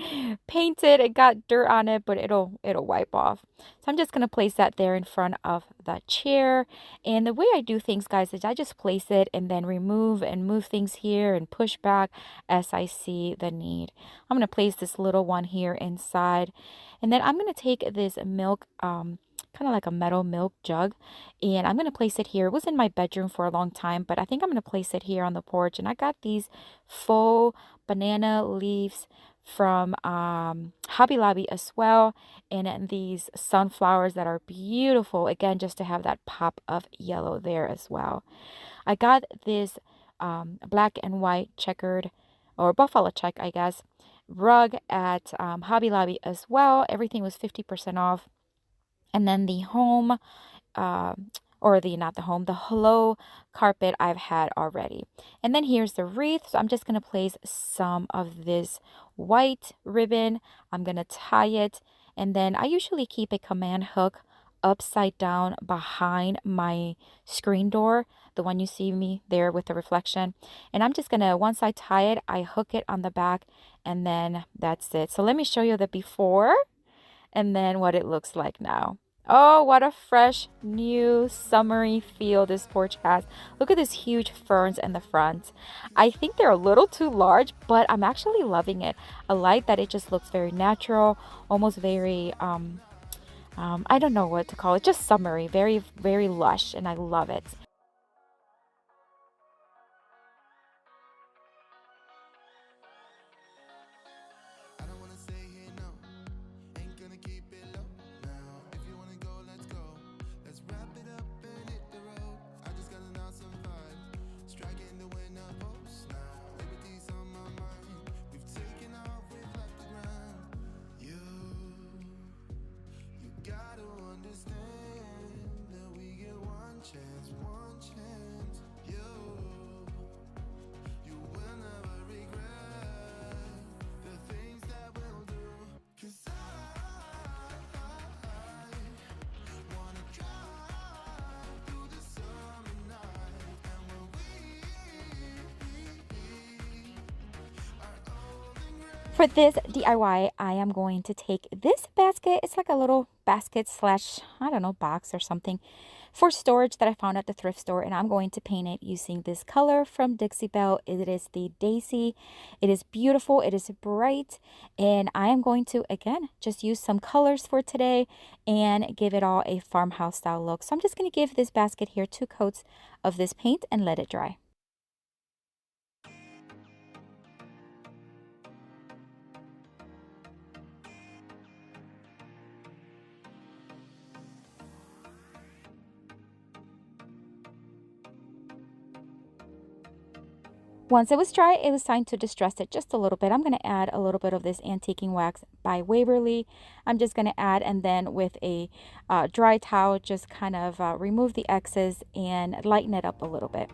painted. It got dirt on it, but it'll wipe off. So I'm just going to place that there in front of the chair. And the way I do things, guys, is I just place it and then remove and move things here and push back as I see the need. I'm going to place this little one here inside. And then I'm going to take this milk, kind of like a metal milk jug, and I'm going to place it here. It was in my bedroom for a long time, but I think I'm going to place it here on the porch. And I got these faux banana leaves from Hobby Lobby as well, and these sunflowers that are beautiful, again, just to have that pop of yellow there as well. I got this black and white checkered, or buffalo check, I guess, rug at Hobby Lobby as well. Everything was 50% off. And then the home, uh, or the, not the home, the hello carpet I've had already. And then here's the wreath. So I'm just going to place some of this white ribbon. I'm going to tie it. And then I usually keep a command hook upside down behind my screen door, the one you see me there with the reflection. And I'm just going to, once I tie it, I hook it on the back, and then that's it. So let me show you the before and then what it looks like now. Oh, what a fresh, new, summery feel this porch has. Look at this huge ferns in the front. I think they're a little too large, but I'm actually loving it. I like that it just looks very natural, almost very, I don't know what to call it, just summery, very, very lush, and I love it. I don't wanna stay here, no. Ain't gonna keep it low now. If you wanna go, let's go. Let's wrap it up and hit the road. I just got an awesome vibe. Striking the winner post now. Liberty's on my mind. We've taken off, we've left the ground. You gotta understand that we get one chance, one chance. You will never regret the things that we'll do. 'Cause I wanna drive through the summer night. And when we are old and gray. For this DIY, I am going to take this basket. It's like a little basket slash, I don't know, box or something for storage that I found at the thrift store. And I'm going to paint it using this color from Dixie Belle. It is the Daisy. It is beautiful. It is bright. And I am going to, again, just use some colors for today and give it all a farmhouse style look. So I'm just going to give this basket here 2 coats of this paint and let it dry. Once it was dry, it was time to distress it just a little bit. I'm going to add a little bit of this antiquing wax by Waverly. I'm just going to add, and then with a dry towel, just kind of remove the excess and lighten it up a little bit.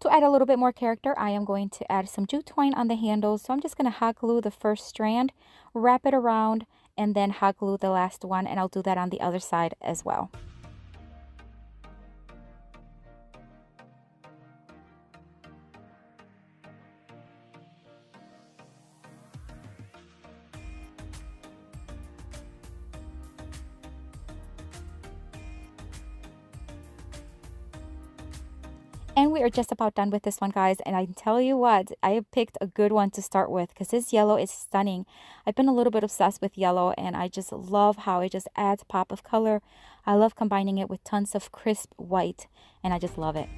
To add a little bit more character, I am going to add some jute twine on the handles. So I'm just going to hot glue the first strand, wrap it around, and then hot glue the last one, and I'll do that on the other side as well. And we are just about done with this one, guys. And I tell you what, I have picked a good one to start with because this yellow is stunning. I've been a little bit obsessed with yellow, and I just love how it just adds pop of color. I love combining it with tons of crisp white, and I just love it.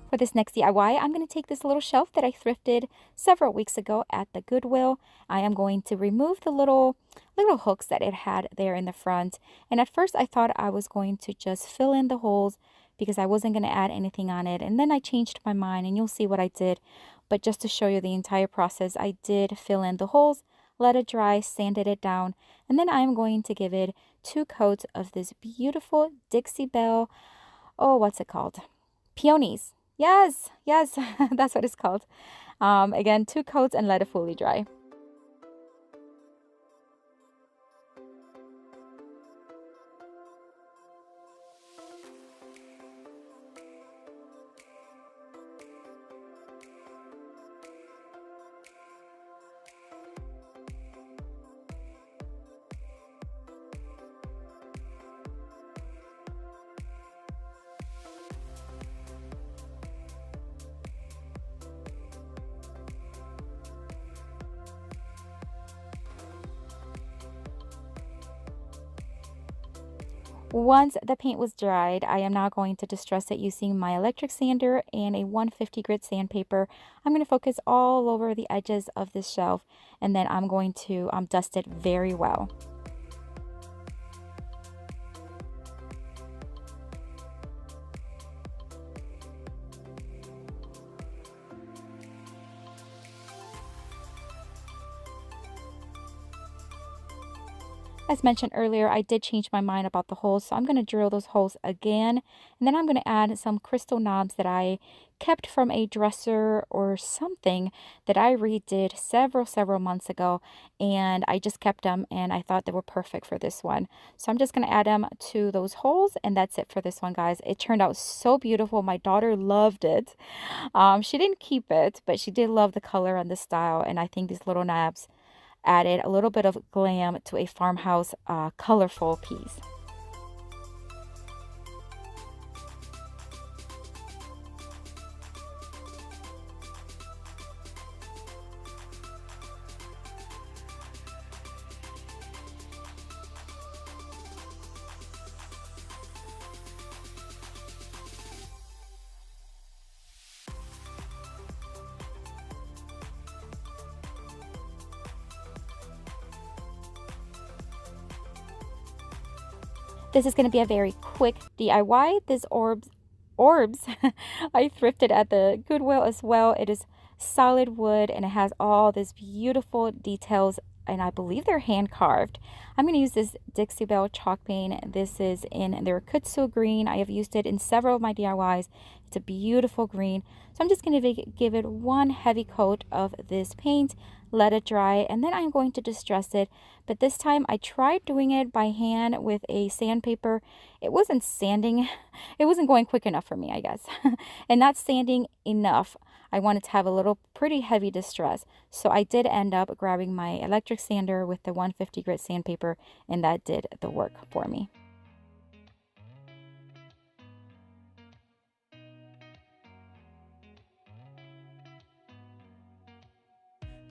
For this next DIY, I'm going to take this little shelf that I thrifted several weeks ago at the Goodwill. I am going to remove the little hooks that it had there in the front. And at first I thought I was going to just fill in the holes because I wasn't going to add anything on it. And then I changed my mind, and you'll see what I did. But just to show you the entire process, I did fill in the holes, let it dry, sanded it down, and then I'm going to give it 2 coats of this beautiful Dixie Belle, oh, what's it called? Peonies. Yes, yes, that's what it's called. Again, 2 coats and let it fully dry. Once the paint was dried, I am now going to distress it using my electric sander and a 150 grit sandpaper. I'm going to focus all over the edges of this shelf, and then I'm going to dust it very well. As mentioned earlier, I did change my mind about the holes, so I'm going to drill those holes again. And then I'm going to add some crystal knobs that I kept from a dresser or something that I redid several months ago. And I just kept them, and I thought they were perfect for this one. So I'm just going to add them to those holes, and that's it for this one, guys. It turned out so beautiful. My daughter loved it. She didn't keep it, but she did love the color and the style. And I think these little knobs added a little bit of glam to a farmhouse colorful piece. This is going to be a very quick DIY. This orbs I thrifted at the Goodwill as well. It is solid wood, and it has all these beautiful details, and I believe they're hand carved. I'm going to use this Dixie Belle chalk paint. This is in their Kutsu green. I have used it in several of my DIYs. It's a beautiful green. So I'm just going to give it one heavy coat of this paint, let it dry, and then I'm going to distress it. But this time I tried doing it by hand with a sandpaper. It wasn't sanding. It wasn't going quick enough for me, I guess. And not sanding enough. I wanted to have a little pretty heavy distress. So I did end up grabbing my electric sander with the 150 grit sandpaper, and that did the work for me.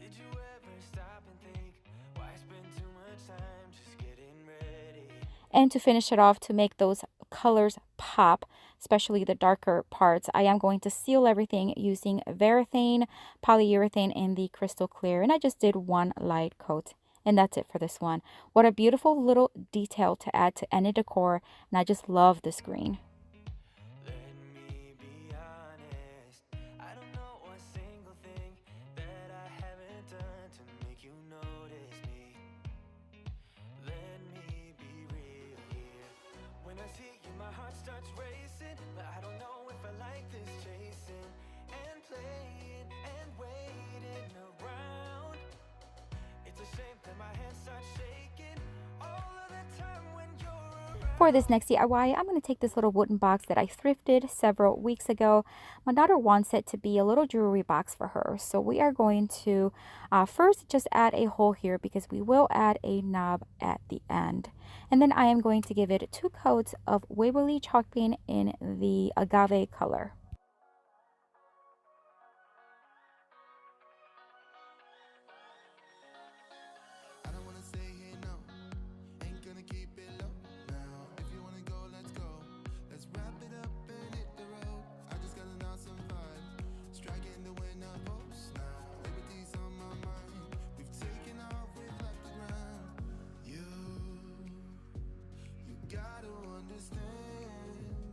Did you ever stop and think, why spend too much time just getting ready? And to finish it off, to make those colors pop, especially the darker parts, I am going to seal everything using Varathane polyurethane in the crystal clear, and I just did one light coat, And that's it for this one. What a beautiful little detail to add to any decor. And I just love this green. Let me be honest. I don't know one single thing that I haven't done to make you notice me. Let me be real here. When I see you, my heart starts racing, but I don't know if I like this chasing and playing and waiting around. It's a shame that my hands start shaking all of the time when you're around. For this next DIY, I'm going to take this little wooden box that I thrifted several weeks ago. My daughter wants it to be a little jewelry box for her. So we are going to first just add a hole here because we will add a knob at the end. And then I am going to give it 2 coats of Waverly chalk paint in the agave color. I don't wanna stay here, no. Ain't gonna keep it low now. If you wanna go, let's go. Let's wrap it up and hit the road. I just got an awesome vibe. Striking the winner post now. Liberty's on my mind. We've taken off, we've left the ground. You gotta understand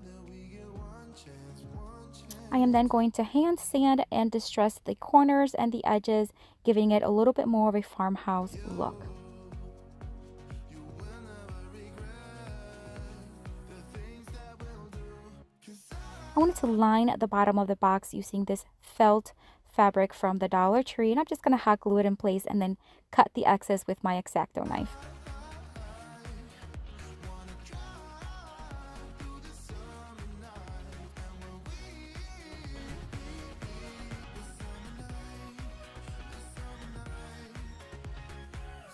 that we get one chance, one chance. I am then going to hand sand and distress the corners and the edges, giving it a little bit more of a farmhouse look. You will never regret the things that we'll do. 'Cause I wanted to line the bottom of the box using this felt fabric from the Dollar Tree, and I'm just going to hot glue it in place and then cut the excess with my X-Acto knife.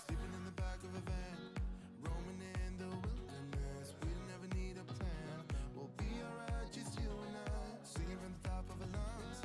sleeping in the back of a van, roaming in the wilderness. We never need a plan. We'll be alright, just you and I, singing from the top of our lungs.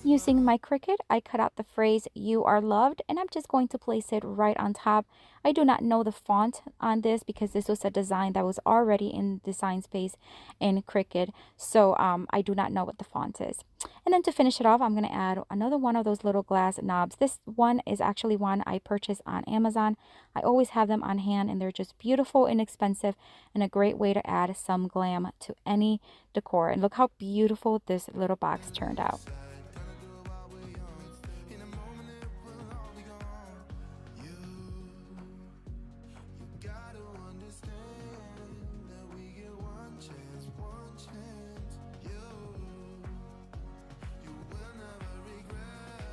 Using my Cricut, I cut out the phrase "You are loved," and I'm just going to place it right on top. I do not know the font on this because this was a design that was already in Design Space in Cricut, so I do not know what the font is. And then to finish it off, I'm going to add another one of those little glass knobs. This one is actually one I purchased on Amazon. I always have them on hand, and they're just beautiful, inexpensive, and a great way to add some glam to any decor. And look how beautiful this little box turned out. In a moment it will all be gone. You gotta understand that we get one chance, one chance. You will never regret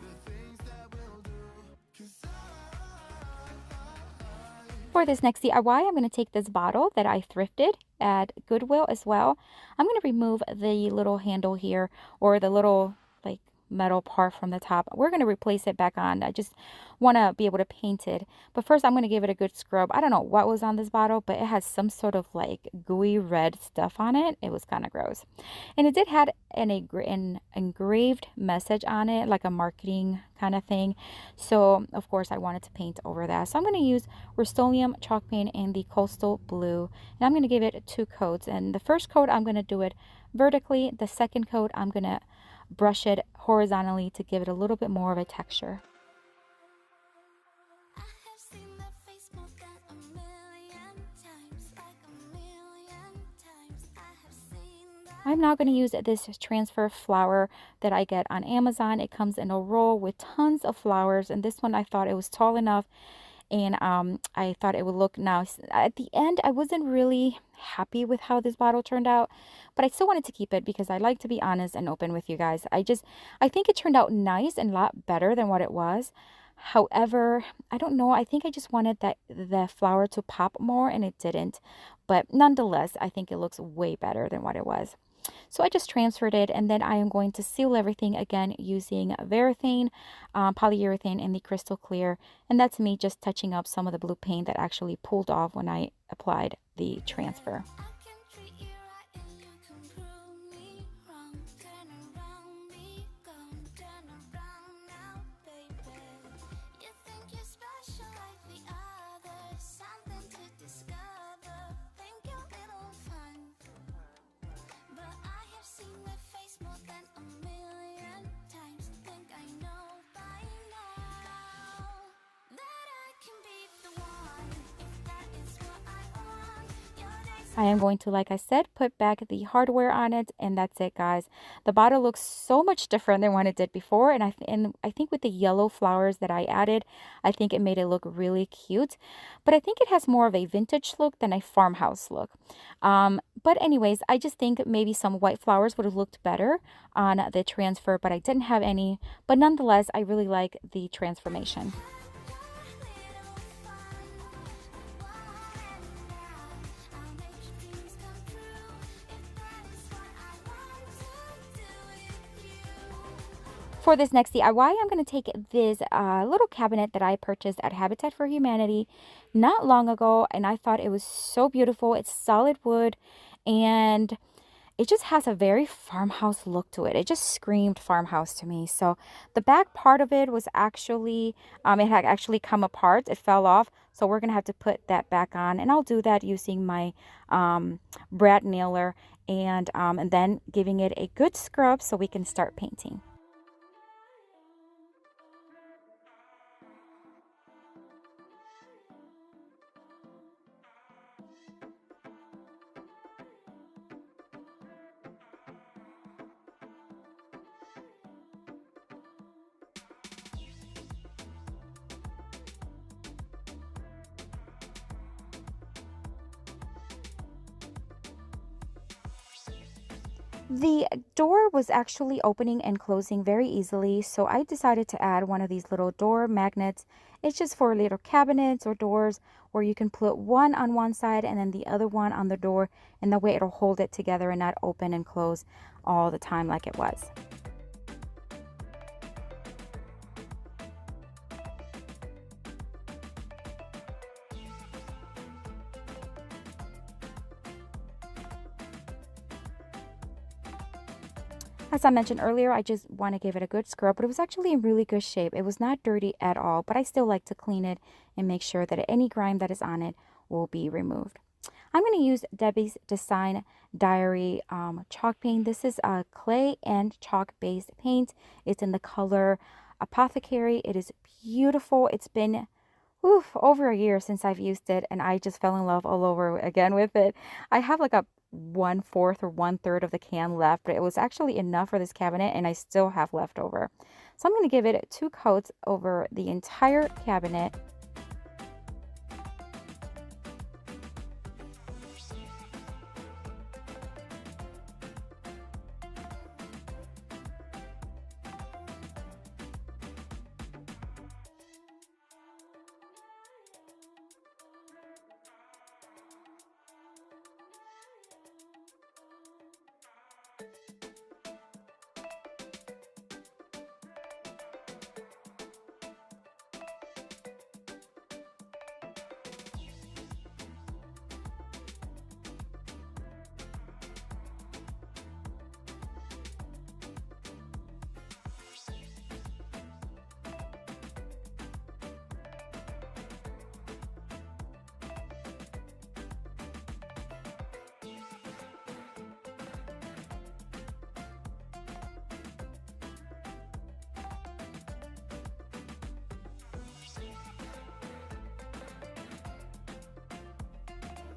the things that we'll do. 'Cause For this next DIY, I'm going to take this bottle that I thrifted at Goodwill as well. I'm going to remove the little handle here, or the little like metal part from the top. We're going to replace it back on. I just want to be able to paint it. But first I'm going to give it a good scrub. I don't know what was on this bottle, but it has some sort of like gooey red stuff on it. It was kind of gross. And it did have an engraved message on it, like a marketing kind of thing. So of course I wanted to paint over that. So I'm going to use Rust-Oleum chalk paint in the Coastal Blue. And I'm going to give it 2 coats. And the first coat I'm going to do it vertically. The second coat I'm going to brush it horizontally to give it a little bit more of a texture. I have seen that face more than a million times, like a million times. I have seen that. I'm now going to use this transfer flower that I get on Amazon. It comes in a roll with tons of flowers, and this one I thought it was tall enough, and I thought it would look nice. At the end, I wasn't really happy with how this bottle turned out, but I still wanted to keep it because I like to be honest and open with you guys. I think it turned out nice and a lot better than what it was. However, I don't know. I think I just wanted the flower to pop more, and it didn't. But nonetheless, I think it looks way better than what it was. So I just transferred it, and then I am going to seal everything again using polyurethane in the crystal clear. And that's me just touching up some of the blue paint that actually pulled off when I applied the transfer. I can treat you right and you can prove me wrong. Turn around, be gone. Turn around now, baby. You think you're special like the others, something to discover. Think you're little fun, but I have seen that face more than a million times. Think I know by now that I am going to, like I said, put back the hardware on it, and that's it, guys. The bottle looks so much different than what it did before, and I think with the yellow flowers that I added, I think it made it look really cute. But I think it has more of a vintage look than a farmhouse look. But anyways, I just think maybe some white flowers would have looked better on the transfer, but I didn't have any. But nonetheless, I really like the transformation. For this next DIY, I'm going to take this little cabinet that I purchased at Habitat for Humanity not long ago, and I thought it was so beautiful. It's solid wood, and it just has a very farmhouse look to it. It just screamed farmhouse to me. So the back part of it was actually, it had actually come apart. It fell off. So we're going to have to put that back on. And I'll do that using my brad nailer and then giving it a good scrub so we can start painting. The door was actually opening and closing very easily, so I decided to add one of these little door magnets. It's just for little cabinets or doors where you can put one on one side and then the other one on the door, and that way it'll hold it together and not open and close all the time like it was. As I mentioned earlier, I just want to give it a good scrub, but it was actually in really good shape. It was not dirty at all, but I still like to clean it and make sure that any grime that is on it will be removed. I'm going to use Debbie's Design Diary chalk paint. This is a clay and chalk based paint. It's in the color Apothecary. It is beautiful. It's been over a year since I've used it, and I just fell in love all over again with it. I have like a 1/4 or 1/3 of the can left, but it was actually enough for this cabinet, and I still have left over. So I'm going to give it 2 coats over the entire cabinet.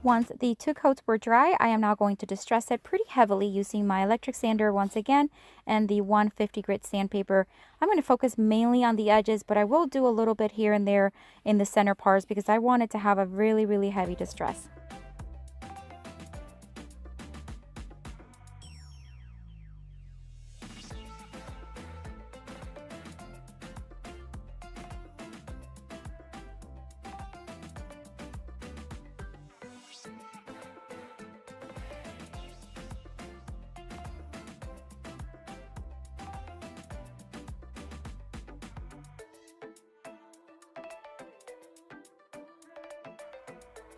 Once the 2 coats were dry, I am now going to distress it pretty heavily using my electric sander once again and the 150 grit sandpaper. I'm going to focus mainly on the edges, but I will do a little bit here and there in the center parts because I want it to have a really, really heavy distress.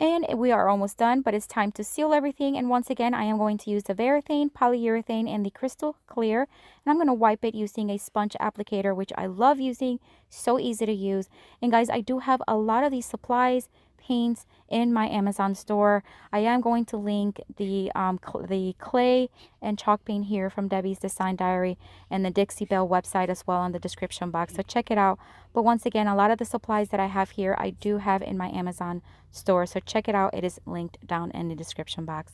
And we are almost done, but it's time to seal everything. And once again, I am going to use the Varathane, polyurethane, and the crystal clear. And I'm going to wipe it using a sponge applicator, which I love using. So easy to use. And guys, I do have a lot of these supplies, paints, in my Amazon store. I am going to link the clay and chalk paint here from Debbie's Design Diary and the Dixie Belle website as well in the description box. So check it out. But once again, a lot of the supplies that I have here, I do have in my Amazon store. So check it out. It is linked down in the description box.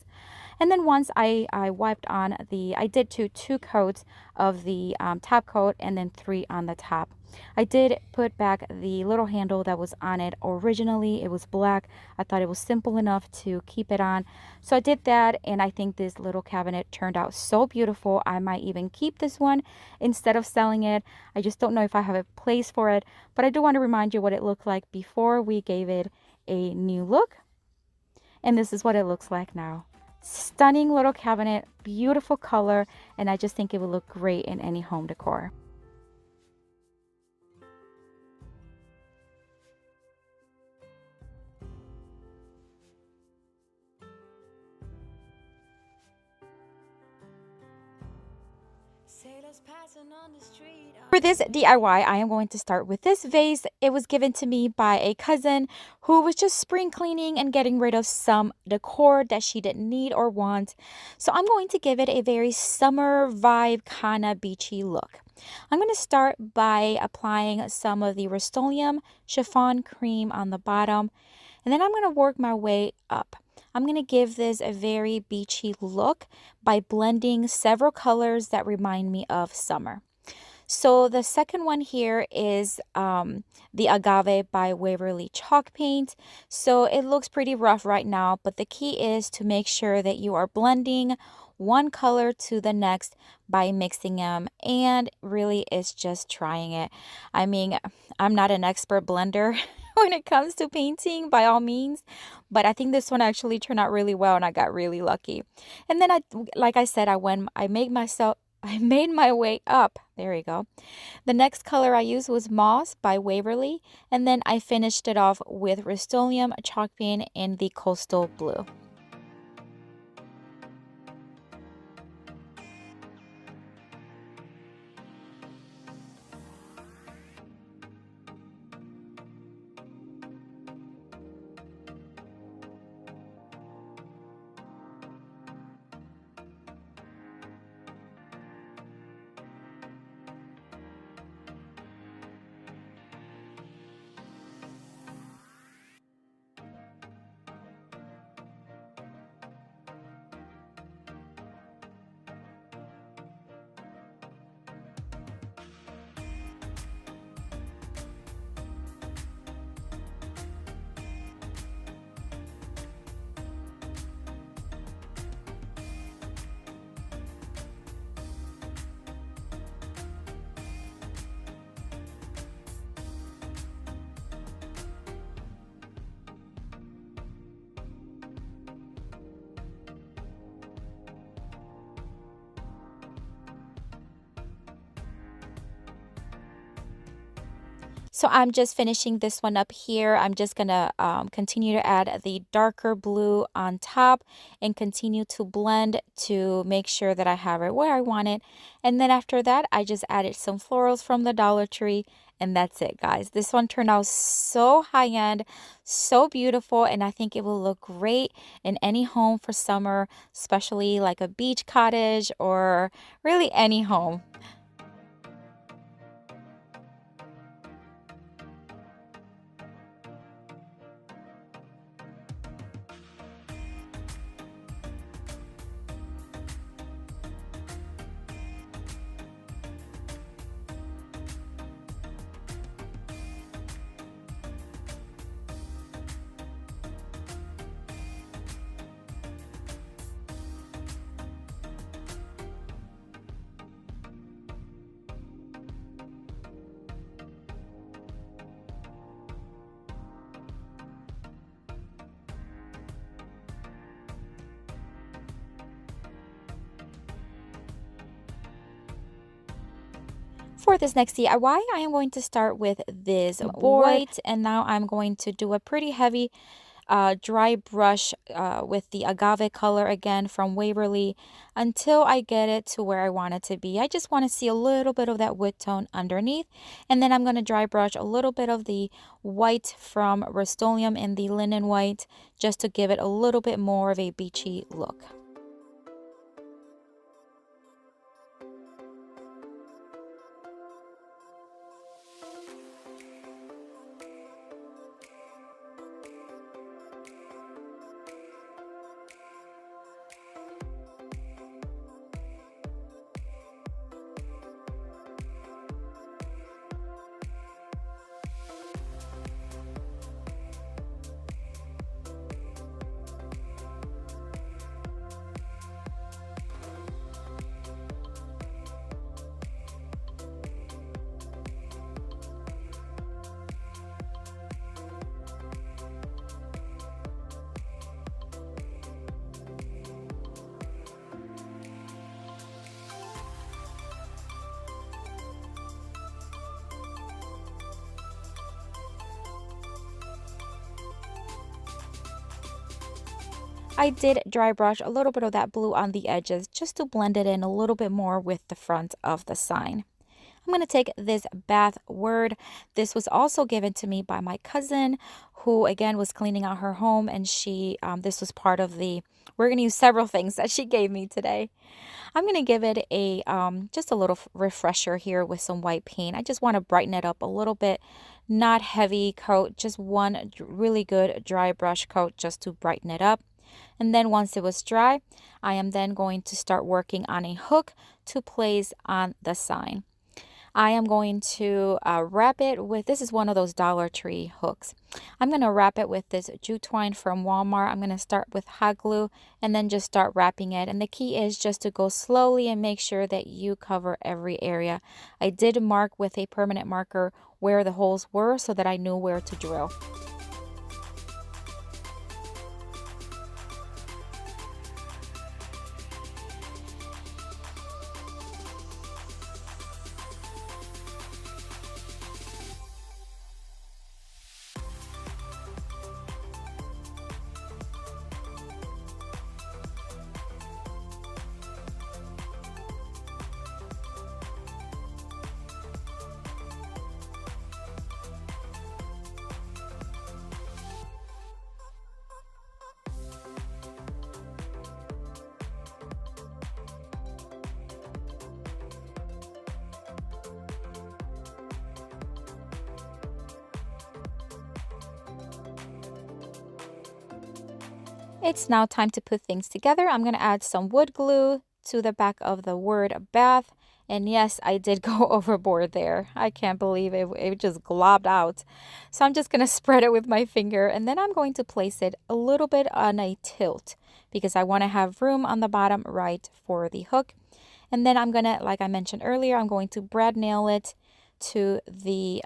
And then once I wiped on I did two coats of the top coat and then 3 on the top. I did put back the little handle that was on it. Originally, it was black. I thought it was simple enough to keep it on. So I did that, and I think this little cabinet turned out so beautiful. I might even keep this one instead of selling it. I just don't know if I have a place for it, but I do want to remind you what it looked like before we gave it a new look. And this is what it looks like now. Stunning little cabinet, beautiful color, and I just think it would look great in any home decor. Sailors passing on the street. For this DIY, I am going to start with this vase. It was given to me by a cousin who was just spring cleaning and getting rid of some decor that she didn't need or want. So I'm going to give it a very summer vibe, kind of beachy look. I'm going to start by applying some of the Rust-Oleum chiffon cream on the bottom, and then I'm going to work my way up. I'm going to give this a very beachy look by blending several colors that remind me of summer. So the second one here is the Agave by Waverly chalk paint. So it looks pretty rough right now, but the key is to make sure that you are blending one color to the next by mixing them, and really it's just trying it. I mean, I'm not an expert blender when it comes to painting by all means, but I think this one actually turned out really well and I got really lucky. And then like I said, I made my way up. There you go. The next color I used was Moss by Waverly, and then I finished it off with Rust-Oleum chalk paint in the Coastal Blue. So I'm just finishing this one up here. I'm just gonna continue to add the darker blue on top and continue to blend to make sure that I have it where I want it. And then after that, I just added some florals from the Dollar Tree, and that's it, guys. This one turned out so high-end, so beautiful, and I think it will look great in any home for summer, especially like a beach cottage or really any home. For this next DIY, I am going to start with this board, and now I'm going to do a pretty heavy dry brush with the agave color again from Waverly until I get it to where I want it to be. I just want to see a little bit of that wood tone underneath. And then I'm going to dry brush a little bit of the white from Rust-Oleum in the linen white just to give it a little bit more of a beachy look. I did dry brush a little bit of that blue on the edges just to blend it in a little bit more with the front of the sign. I'm going to take this bath word. This was also given to me by my cousin who again was cleaning out her home, and this was part of we're going to use several things that she gave me today. I'm going to give it a just a little refresher here with some white paint. I just want to brighten it up a little bit. Not heavy coat, just one really good dry brush coat just to brighten it up. And then once it was dry, I am then going to start working on a hook to place on the sign. I am going to wrap it with, this is one of those Dollar Tree hooks. I'm going to wrap it with this jute twine from Walmart. I'm going to start with hot glue and then just start wrapping it. And the key is just to go slowly and make sure that you cover every area. I did mark with a permanent marker where the holes were so that I knew where to drill. It's now time to put things together. I'm going to add some wood glue to the back of the word bath. And yes, I did go overboard there. I can't believe it just globbed out. So I'm just going to spread it with my finger, and then I'm going to place it a little bit on a tilt because I want to have room on the bottom right for the hook. And then I'm going to, like I mentioned earlier, I'm going to brad nail it to the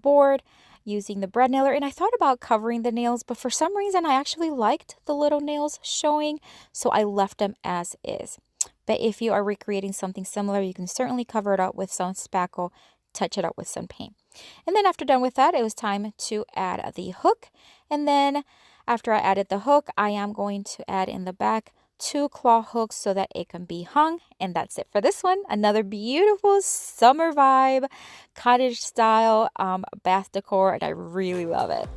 board using the brad nailer. And I thought about covering the nails, but for some reason I actually liked the little nails showing, so I left them as is. But if you are recreating something similar, you can certainly cover it up with some spackle, touch it up with some paint. And then after done with that, it was time to add the hook. And then after I added the hook, I am going to add in the back 2 claw hooks so that it can be hung. And that's it for this one. Another beautiful summer vibe, cottage style bath decor, and I really love it.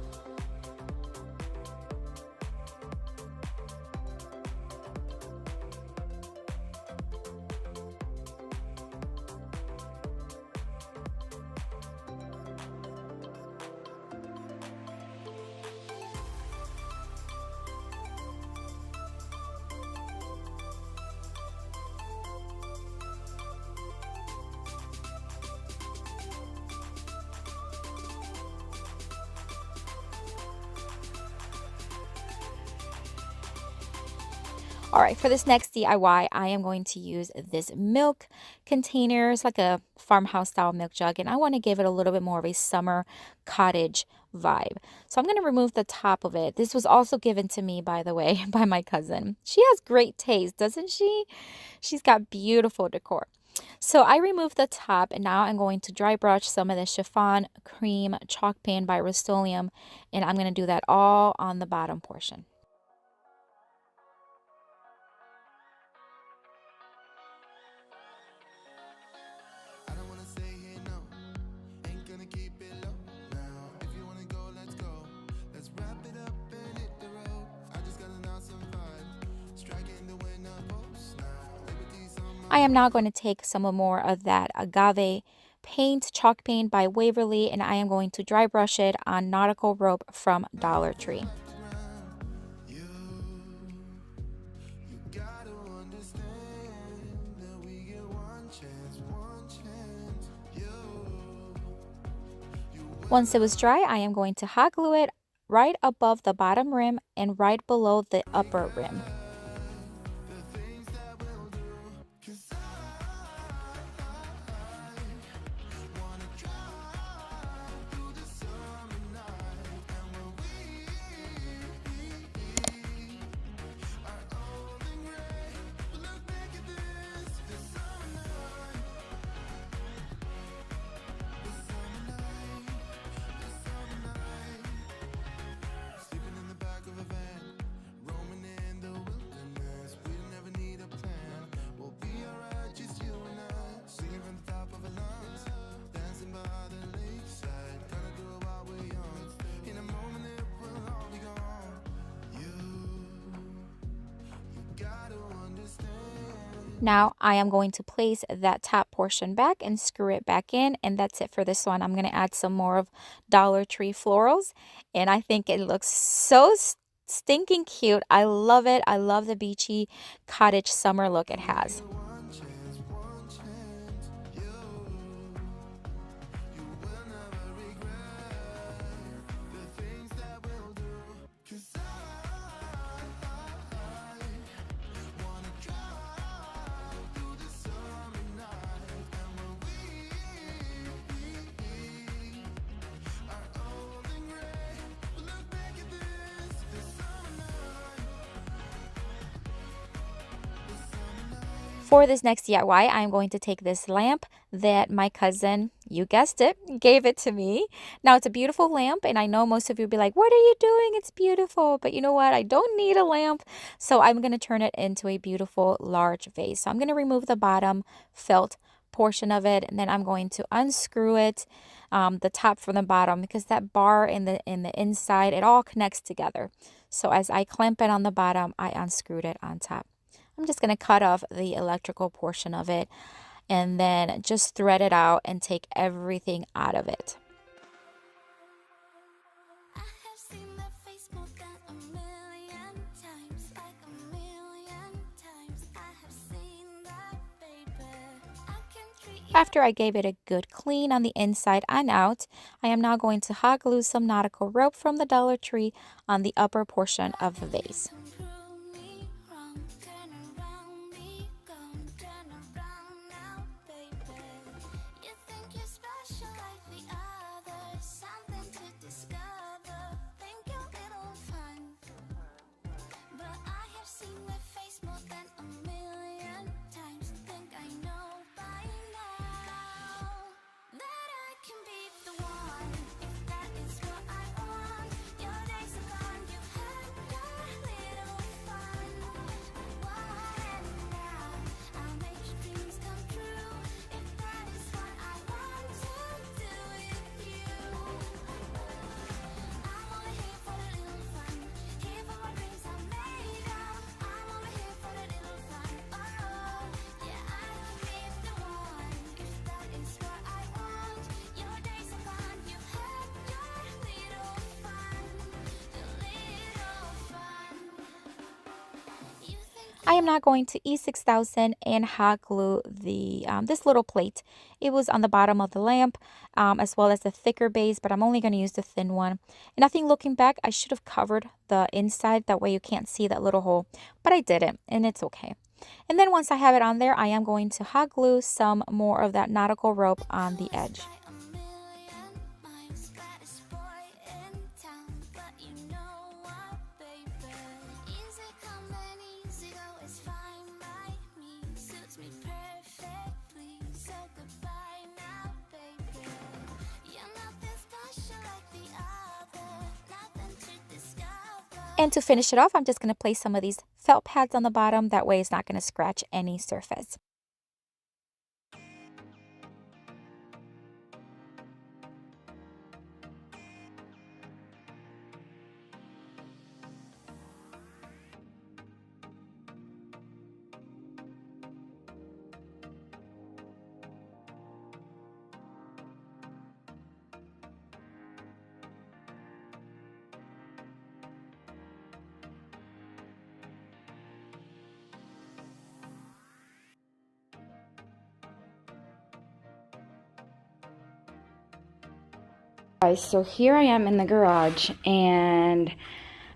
All right, for this next DIY, I am going to use this milk container. It's like a farmhouse style milk jug, and I want to give it a little bit more of a summer cottage vibe. So I'm going to remove the top of it. This was also given to me, by the way, by my cousin. She has great taste, doesn't she? She's got beautiful decor. So I removed the top and now I'm going to dry brush some of the chiffon cream chalk paint by Rust-Oleum, and I'm going to do that all on the bottom portion. I don't wanna stay here, no. Ain't gonna keep it low now. If you wanna go, let's go. Let's wrap it up and hit the road. I just got an awesome vibe. Striking the winner post now. Liberty's on my I am now going to take some more of that agave paint, chalk paint by Waverly, and I am going to dry brush it on nautical rope from Dollar Tree. ground. You gotta understand that we get one chance, one chance. Once it was dry, I am going to hot glue it right above the bottom rim and right below the upper rim. The things that we'll do. 'Cause I wanna drive through the summer night. And when we are old and gray, we look back at this summer night. This summer night, this summer night. Sleeping in the back of a van, roaming in the wilderness. We don't ever need a plan. We'll be alright, just you and I. Singing from the top of our lungs, dancing by the lakeside. Gonna do it while we're young. In a moment it will all be gone. You gotta understand. Now I am going to place that top portion back and screw it back in, and that's it for this one. I'm going to add some more of Dollar Tree florals, and I think it looks so stinking cute. I love it. I love the beachy cottage summer look it has. One chance, one chance. You will never regret the things that we'll do. 'Cause I wanna drive through the summer night. And when we are old and gray, we'll look back at this summer night. This summer night. For this next DIY, I'm going to take this lamp that my cousin, you guessed it, gave it to me. Now, it's a beautiful lamp, and I know most of you will be like, what are you doing? It's beautiful. But you know what? I don't need a lamp, so I'm going to turn it into a beautiful large vase. So I'm going to remove the bottom felt portion of it, and then I'm going to unscrew it, the top from the bottom, because that bar in the inside, it all connects together. So as I clamp it on the bottom, I unscrewed it on top. I'm just going to cut off the electrical portion of it and then just thread it out and take everything out of it. I have seen that face more than a million times, like a million times. I have seen that, baby. I can treat you. After I gave it a good clean on the inside and out, I am now going to hot glue some nautical rope from the Dollar Tree on the upper portion of the vase. Come prove me wrong, turn around, be gone, turn around now, baby. You think you're special like the others, something to discover. Think you're little fun, but I have seen that face more than a million times. Think I know by now that I can be the one if that is what I want. Your days are gone, you had your little fun. And now I'll make your dreams come true if that is what I want to do with you. I'm only here for a little fun, here for what dreams are made of. I'm only here for a little fun. Oh, yeah, I can be the one if that is what I want. Your days are gone, you had your little fun, your little fun. You think I am now going to E6000 and hot glue the this little plate. It was on the bottom of the lamp, as well as the thicker base, but I'm only going to use the thin one. And I think looking back, I should have covered the inside. That way you can't see that little hole, but I didn't, and it's okay. And then once I have it on there, I am going to hot glue some more of that nautical rope on the edge. by a million miles, baddest boy in town, but you know what, baby? Easy come and easy go is fine by me, suits me perfectly. And to finish it off, I'm just going to place some of these felt pads on the bottom. That way it's not going to scratch any surface. Guys, so here I am in the garage, and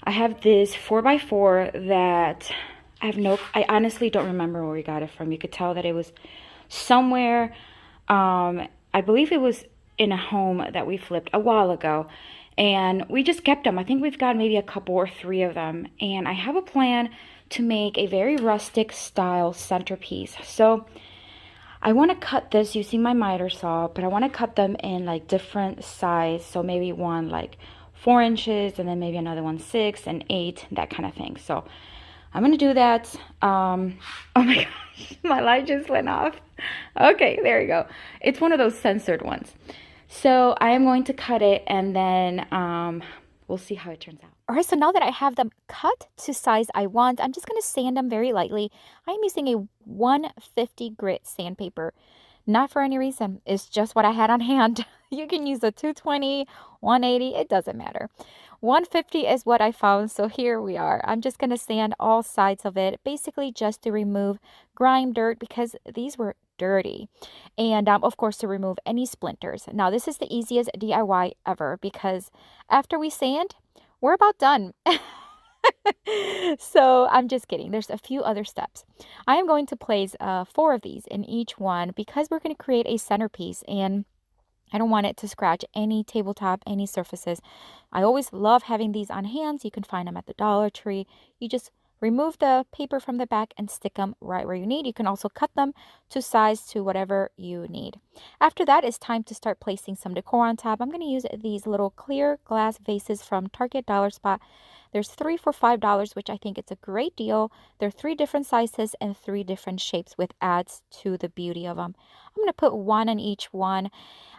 I have this 4x4 that I honestly don't remember where we got it from. You could tell that it was somewhere, I believe it was in a home that we flipped a while ago, and we just kept them. I think we've got maybe a couple or three of them, and I have a plan to make a very rustic style centerpiece. So I want to cut this using my miter saw, but I want to cut them in like different size. So maybe one like 4 inches, and then maybe another one 6 and 8, that kind of thing. So I'm going to do that. Oh my gosh, my light just went off. Okay, there you go. It's one of those censored ones. So I am going to cut it, and then we'll see how it turns out. All right, so now that I have them cut to size I want, I'm just going to sand them very lightly. I'm using a 150 grit sandpaper. Not for any reason. It's just what I had on hand. You can use a 220, 180, it doesn't matter. 150 is what I found, so here we are. I'm just going to sand all sides of it, basically just to remove grime, dirt, because these were dirty. And of course, to remove any splinters. Now, this is the easiest DIY ever, because after we sand, we're about done. So I'm just kidding. There's a few other steps. I am going to place 4 of these in each one, because we're going to create a centerpiece, and I don't want it to scratch any tabletop, any surfaces. I always love having these on hands. You can find them at the Dollar Tree. You just remove the paper from the back and stick them right where you need. You can also cut them to size to whatever you need. After that, it's time to start placing some decor on top. I'm going to use these little clear glass vases from Target Dollar Spot. There's 3 for $5, which I think it's a great deal. They're 3 different sizes and 3 different shapes, which adds to the beauty of them. I'm going to put 1 on each one.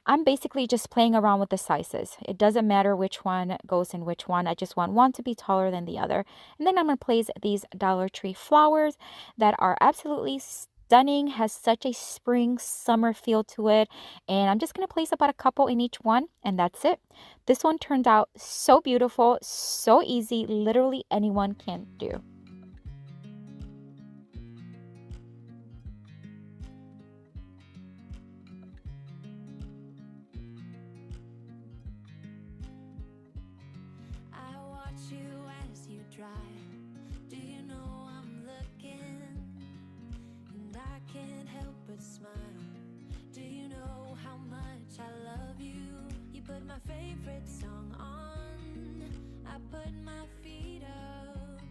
I'm basically just playing around with the sizes. It doesn't matter which one goes in which one. I just want one to be taller than the other. And then I'm going to place these Dollar Tree flowers that are absolutely stunning, has such a spring summer feel to it. And I'm just going to place about a couple in each one, and that's it. This one turned out so beautiful, so easy, literally anyone can do. I watch you as you drive. Do you know I'm looking? And I can't help but smile. Do you know how much I love you? You put my favorite song on. I put my feet up.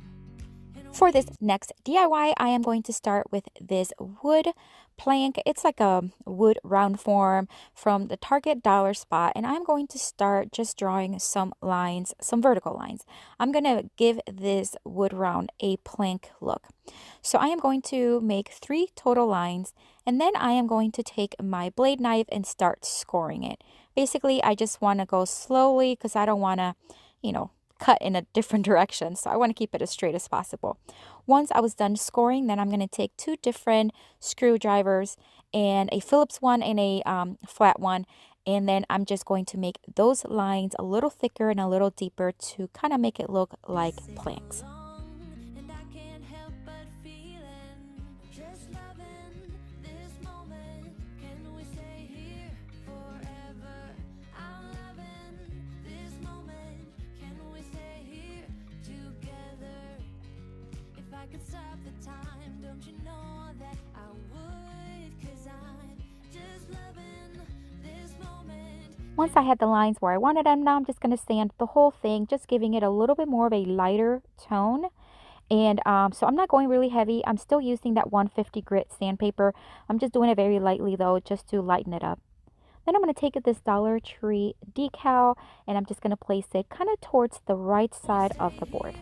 For this next DIY, I am going to start with this wood plank. It's like a wood round form from the Target Dollar Spot, and I'm going to start just drawing some lines, some vertical lines. I'm going to give this wood round a plank look. So I am going to make 3 total lines, and then I am going to take my blade knife and start scoring it. Basically, I just want to go slowly because I don't want to, cut in a different direction. So I want to keep it as straight as possible. Once I was done scoring, then I'm going to take 2 different screwdrivers and a Phillips one and a flat one. And then I'm just going to make those lines a little thicker and a little deeper to kind of make it look like planks. And I can't help but feeling, just loving this moment. Can we stay here forever? I'm loving this moment. Can we stay here together? If I could stop the time, don't you know that I would? 'Cause I'm just loving this moment. Once I had the lines where I wanted them, now I'm just going to sand the whole thing, just giving it a little bit more of a lighter tone. And so I'm not going really heavy. I'm still using that 150 grit sandpaper. I'm just doing it very lightly though, just to lighten it up. Then I'm going to take this Dollar Tree decal, and I'm just going to place it kind of towards the right side of the board.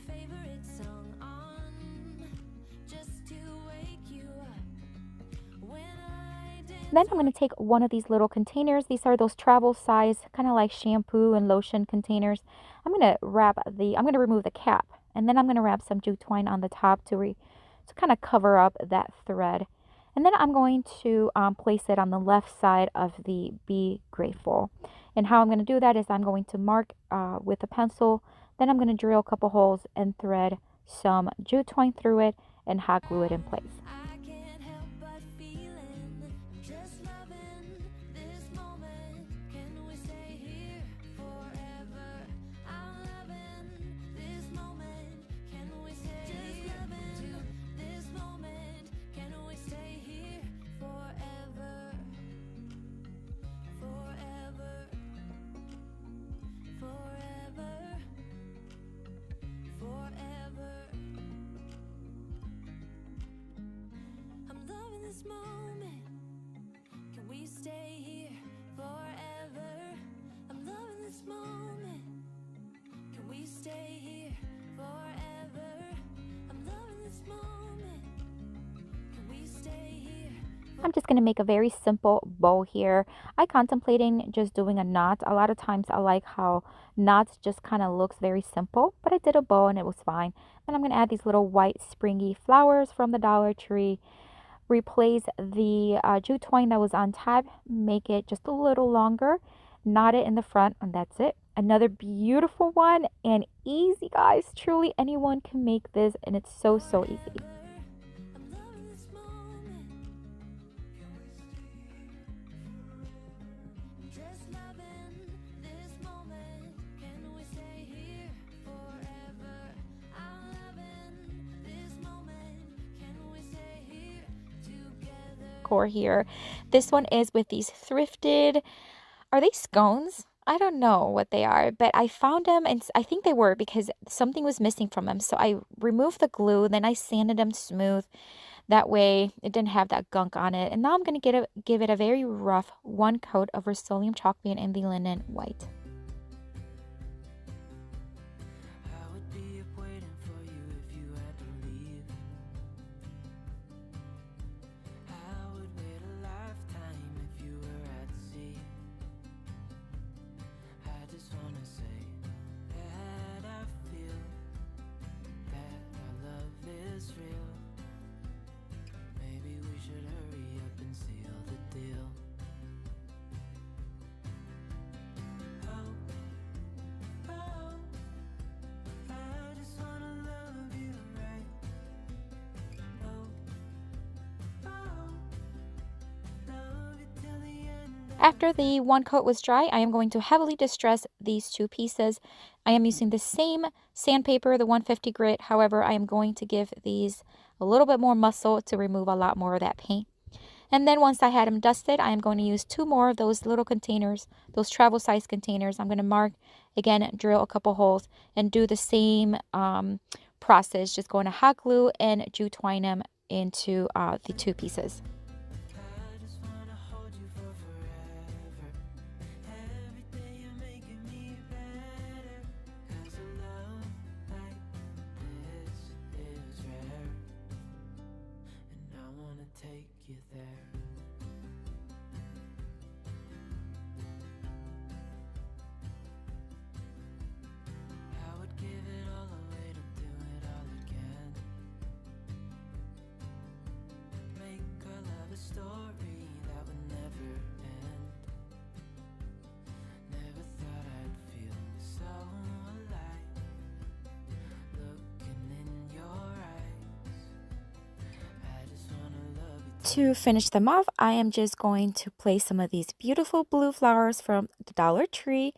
favorite song on just to wake you up. When I dance, Then I'm going to take one of these little containers. These are those travel size, kind of like shampoo and lotion containers. I'm going to remove the cap, and then I'm going to wrap some jute twine on the top to kind of cover up that thread. And then I'm going to place it on the left side of the Be Grateful. And how I'm going to do that is I'm going to mark with a pencil. Then I'm going to drill a couple holes and thread some jute twine through it and hot glue it in place. I can't help but feeling, just loving this moment. Can we stay here forever? I'm loving this moment. Can we stay just loving this moment? Can we stay here forever? Forever. Forever. Forever. I'm loving this moment. Can we stay here forever? I'm loving this moment. Can we stay here forever? I'm loving this moment. Can we stay here? I'm just going to make a very simple bow here. I contemplating just doing a knot. A lot of times I like how knots just kind of looks very simple, but I did a bow and it was fine. Then I'm going to add these little white springy flowers from the Dollar Tree. Replace the jute twine that was on top, make it just a little longer, knot it in the front, and that's it. Another beautiful one and easy, guys. Truly anyone can make this, and it's so easy. I'm loving this moment. Just loving this moment. Can we stay here forever? I'm loving this moment. Can we stay here together? Decor here. This one is with these thrifted, are they scones? I don't know what they are, but I found them and I think they were because something was missing from them. So I removed the glue, then I sanded them smooth. That way it didn't have that gunk on it. And now I'm going to give it a very rough one coat of Rust-Oleum chalk paint in the linen white. I would be up waiting for you if you had to leave. I would wait a lifetime if you were at sea. I just wanna say that I feel that our love is real. Maybe we should hurry up and seal the deal. Oh, oh, I just wanna love you right. Oh, oh, love you till the end. After the one coat was dry, I am going to heavily distress these two pieces. I am using the same sandpaper, the 150 grit. However, I am going to give these a little bit more muscle to remove a lot more of that paint. And then once I had them dusted, I am going to use two more of those little containers, those travel size containers. I'm going to mark, again, drill a couple holes and do the same process, just going to hot glue and jute twine them into the two pieces. I just wanna hold you for forever. Every day you're making me better. 'Cause a love like this is rare. And I wanna take you there. I would give it all away to do it all again. Make our love a story that would never end. Never thought I'd feel so alive, looking in your eyes. I just wanna love you. To finish them off, I am just going to place some of these beautiful blue flowers from the Dollar Tree.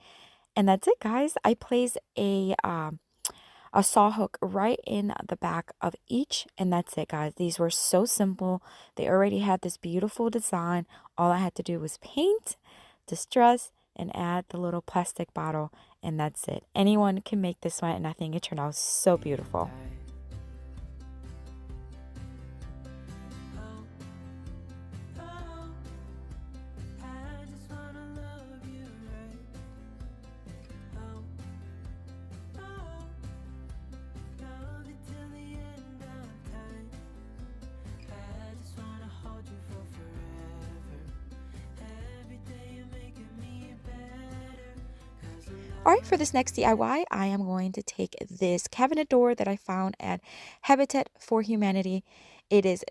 And that's it, guys. I place a saw hook right in the back of each, and that's it, guys. These were so simple. They already had this beautiful design. All I had to do was paint, distress, and add the little plastic bottle, and that's it. Anyone can make this one, and I think it turned out so beautiful. I just wanna love you right. Oh, oh, All right, for this next DIY, I am going to take this cabinet door that I found at Habitat for Humanity. It is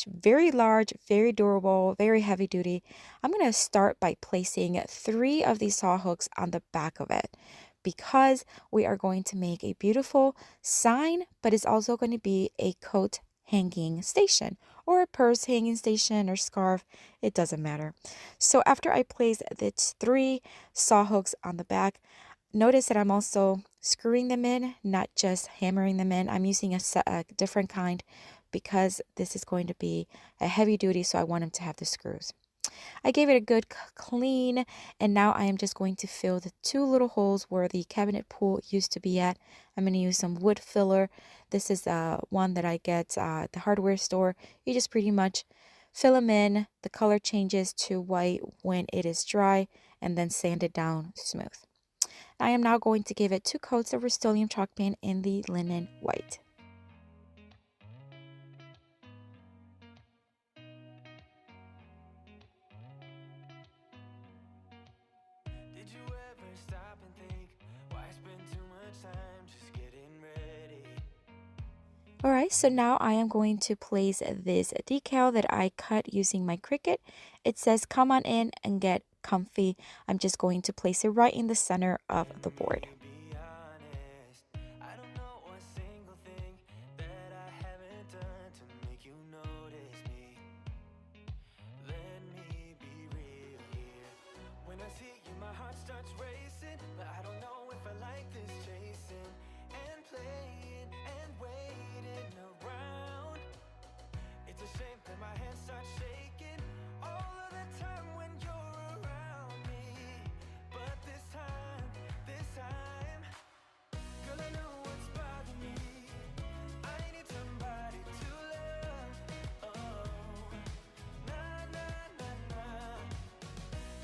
very large, very durable, very heavy duty. I'm going to start by placing 3 of these saw hooks on the back of it because we are going to make a beautiful sign, but it's also going to be a coat hanging station or a purse hanging station or scarf. It doesn't matter. So after I place these 3 saw hooks on the back, notice that I'm also screwing them in, not just hammering them in. I'm using a different kind because this is going to be a heavy duty, so I want them to have the screws. I gave it a good clean, and now I am just going to fill the 2 little holes where the cabinet pull used to be at. I'm going to use some wood filler. This is one that I get at the hardware store. You just pretty much fill them in. The color changes to white when it is dry, and then sand it down smooth. I am now going to give it 2 coats of Rust-Oleum chalk paint in the linen white. Did you ever stop and think, why spend too much time just getting ready? Alright, so now I am going to place this decal that I cut using my Cricut. It says come on in and get comfy. I'm just going to place it right in the center of the board. Be honest, I don't know one single thing that I haven't done to make you notice me. Let me be real here. When I see you, my heart starts racing, but I don't know if I like this chasing and playing and waiting around. It's a shame that my hands start shaking all of the time when you're around me. But this time, girl, I know what's bothering me. I need somebody to love. Oh, nah, nah, nah, nah.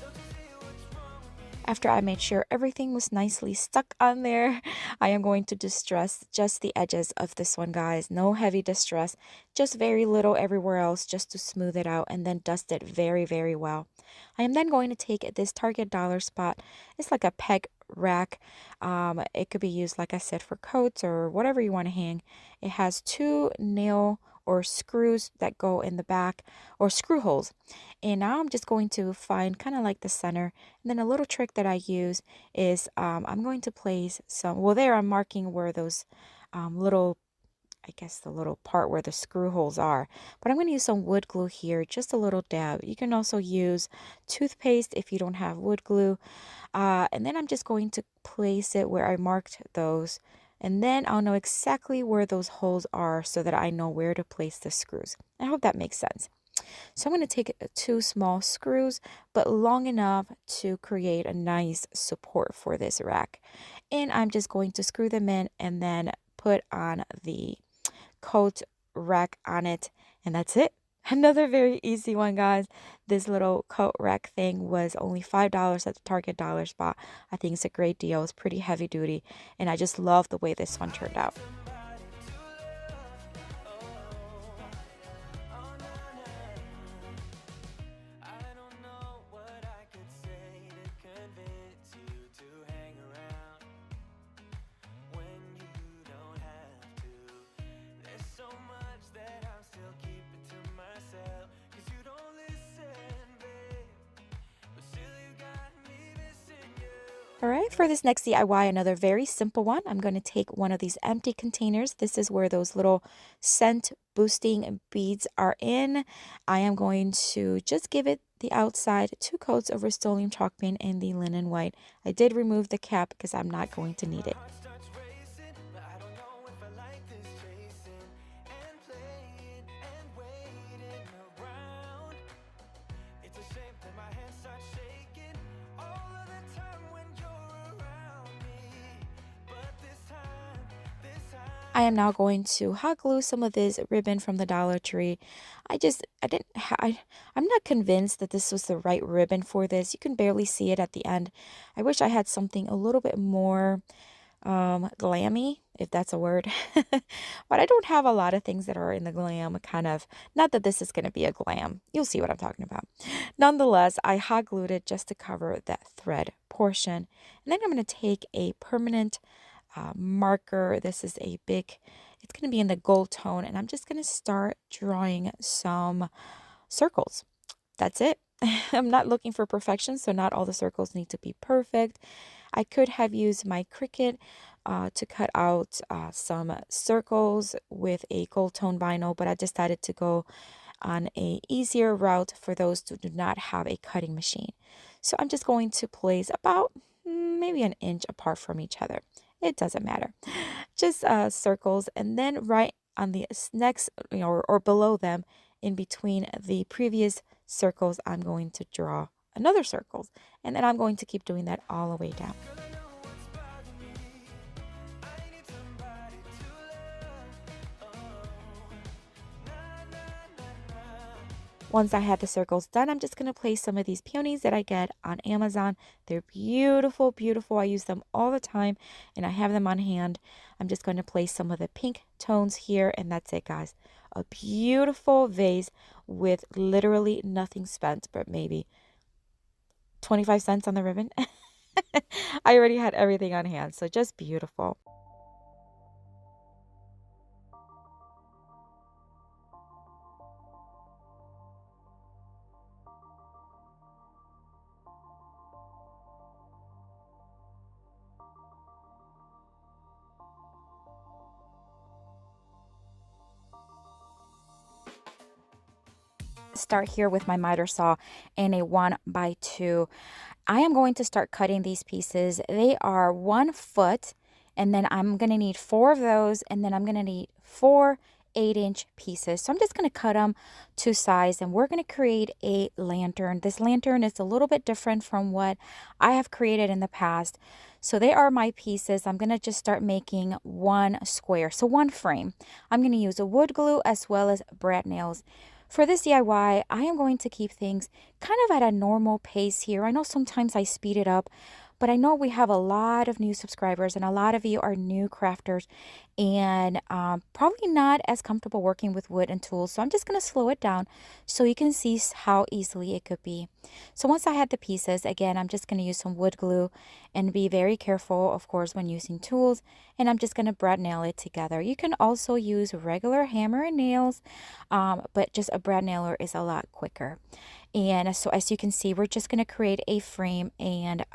Don't you see what's wrong with me? After I made sure everything was nicely stuck on there, I am going to distress just the edges of this one, guys. No heavy distress, just very little everywhere else just to smooth it out, and then dust it very, very well. I am then going to take this Target dollar spot. It's like a peg rack. It could be used, like I said, for coats or whatever you want to hang. It has 2 nail or screws that go in the back, or screw holes. And now I'm just going to find kind of like the center. And then a little trick that I use is I'm going to place some, well, there I'm marking where those little, I guess the little part where the screw holes are. But I'm going to use some wood glue here, just a little dab. You can also use toothpaste if you don't have wood glue. And then I'm just going to place it where I marked those. And then I'll know exactly where those holes are so that I know where to place the screws. I hope that makes sense. So I'm going to take 2 small screws, but long enough to create a nice support for this rack. And I'm just going to screw them in and then put on the coat rack on it. And that's it. Another very easy one, guys. This little coat rack thing was only $5 at the Target dollar spot. I think it's a great deal. It's pretty heavy duty. And I just love the way this one turned out. Somebody to love. Oh, nah, nah. I don't know what I could say to convince you to hang around when you don't have to. There's so much that I'm still keeping to myself, 'cause you don't listen, babe. But still you got me missing you. All right, for this next DIY, another very simple one. I'm going to take one of these empty containers. This is where those little scent boosting beads are in. I am going to just give it the outside 2 coats of Rust-Oleum chalk paint in the linen white. I did remove the cap because I'm not going to need it. Heart starts racing, but I don't know if I like this chasing and playing and waiting around. It's a shame that my hands start shaking all of the time when you're around me. But this time, I am now going to hot glue some of this ribbon from the Dollar Tree. I'm not convinced that this was the right ribbon for this. You can barely see it at the end. I wish I had something a little bit more glammy, if that's a word. But I don't have a lot of things that are in the glam kind of, not that this is going to be a glam. You'll see what I'm talking about. Nonetheless, I hot glued it just to cover that thread portion. And then I'm going to take a permanent marker. This is a big, it's going to be in the gold tone. And I'm just going to start drawing some circles. That's it. I'm not looking for perfection, so not all the circles need to be perfect. I could have used my Cricut to cut out some circles with a gold tone vinyl, but I decided to go on a easier route for those who do not have a cutting machine. So I'm just going to place about maybe an inch apart from each other. It doesn't matter. Just circles, and then right on the next, or below them, in between the previous circles, I'm going to draw another circles, and then I'm going to keep doing that all the way down. Once I had the circles done, I'm just going to place some of these peonies that I get on Amazon. They're beautiful, beautiful. I use them all the time, and I have them on hand. I'm just going to place some of the pink tones here, and that's it, guys. A beautiful vase with literally nothing spent, but maybe 25 cents on the ribbon. I already had everything on hand, so just beautiful. Start here with my miter saw and a 1x2. I am going to start cutting these pieces. They are 1 foot, and then I'm going to need 4 of those, and then I'm going to need 4 8-inch pieces. So I'm just going to cut them to size, and we're going to create a lantern. This lantern is a little bit different from what I have created in the past. So they are my pieces. I'm going to just start making 1 square, so 1 frame. I'm going to use a wood glue as well as brad nails. For this DIY, I am going to keep things kind of at a normal pace here. I know sometimes I speed it up, but I know we have a lot of new subscribers and a lot of you are new crafters and probably not as comfortable working with wood and tools. So I'm just going to slow it down so you can see how easily it could be. So once I had the pieces, again, I'm just going to use some wood glue and be very careful, of course, when using tools. And I'm just going to brad nail it together. You can also use regular hammer and nails, but just a brad nailer is a lot quicker. And so as you can see, we're just going to create a frame, and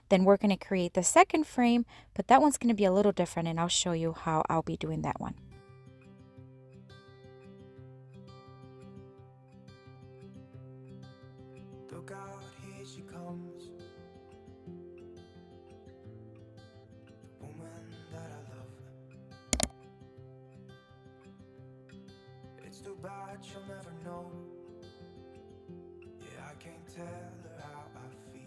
then we're going to create the second frame, but that one's going to be a little different, and I'll show you how I'll be doing that one. Look out, here she comes, the woman that I love. It's too bad she'll never know. Yeah, I can't tell her how I feel,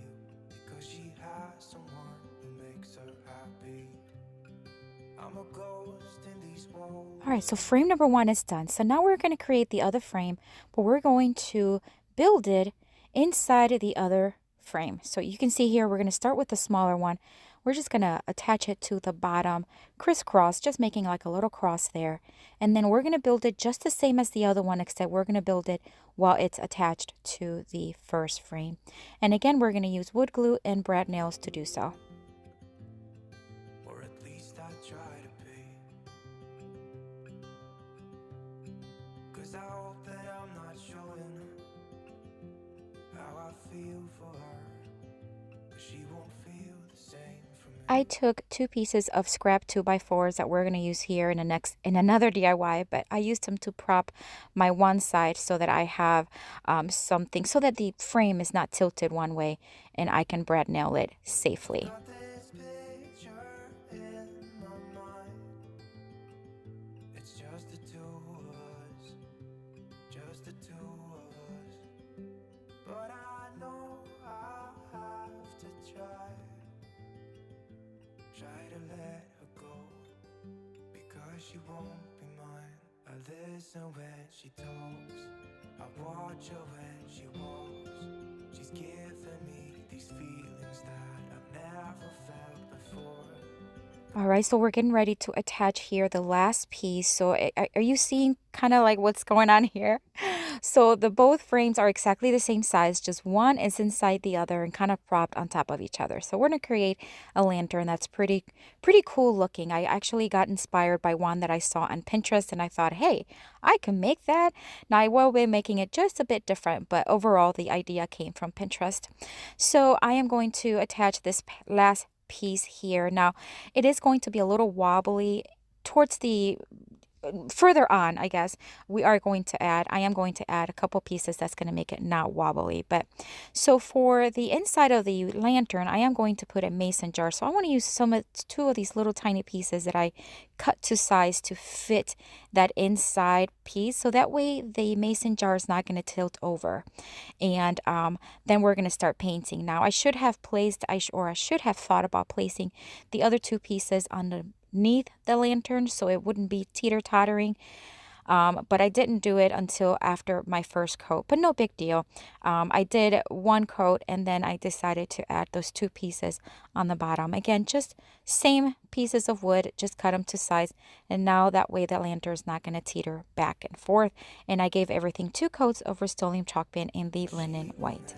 because she has someone who makes her happy. I'm a ghost in these walls. All right, so frame number 1 is done. So now we're going to create the other frame, but we're going to build it inside of the other frame. So you can see here, we're going to start with the smaller one. We're just going to attach it to the bottom, crisscross, just making like a little cross there. And then we're going to build it just the same as the other one, except we're going to build it while it's attached to the first frame. And again, we're going to use wood glue and brad nails to do so. Or at least I try to be, 'cause I hope that I'm not showing how I feel for her, but she won't feel the same for me. I took 2 pieces of scrap 2x4s that we're going to use here in another DIY, but I used them to prop my one side so that I have something so that the frame is not tilted one way and I can brad nail it safely. Got this picture in my mind. It's just the two of us, just the two of us. But I know I have to try to let her go, because she won't be mine. I listen when she talks, I watch her when she walks. She's giving me these feelings that I've never felt before, All right, so we're getting ready to attach here the last piece. So are you seeing kind of like what's going on here? So the both frames are exactly the same size, just one is inside the other and kind of propped on top of each other. So we're gonna create a lantern that's pretty cool looking. I actually got inspired by one that I saw on Pinterest and I thought, hey, I can make that. Now I will be making it just a bit different, but overall the idea came from Pinterest. So I am going to attach this last piece here. Now, it is going to be a little wobbly towards the further on, I guess, I am going to add a couple pieces that's going to make it not wobbly. But so for the inside of the lantern, I am going to put a mason jar. So I want to use two of these little tiny pieces that I cut to size to fit that inside piece. So that way the mason jar is not going to tilt over. And then we're going to start painting. Now I should have thought about placing the other two pieces underneath the lantern so it wouldn't be teeter-tottering. But I didn't do it until after my first coat, but no big deal. I did one coat and then I decided to add those two pieces on the bottom. Again, just same pieces of wood, just cut them to size. And now that way the lantern is not going to teeter back and forth. And I gave everything 2 coats of Rust-Oleum chalk paint in the linen white.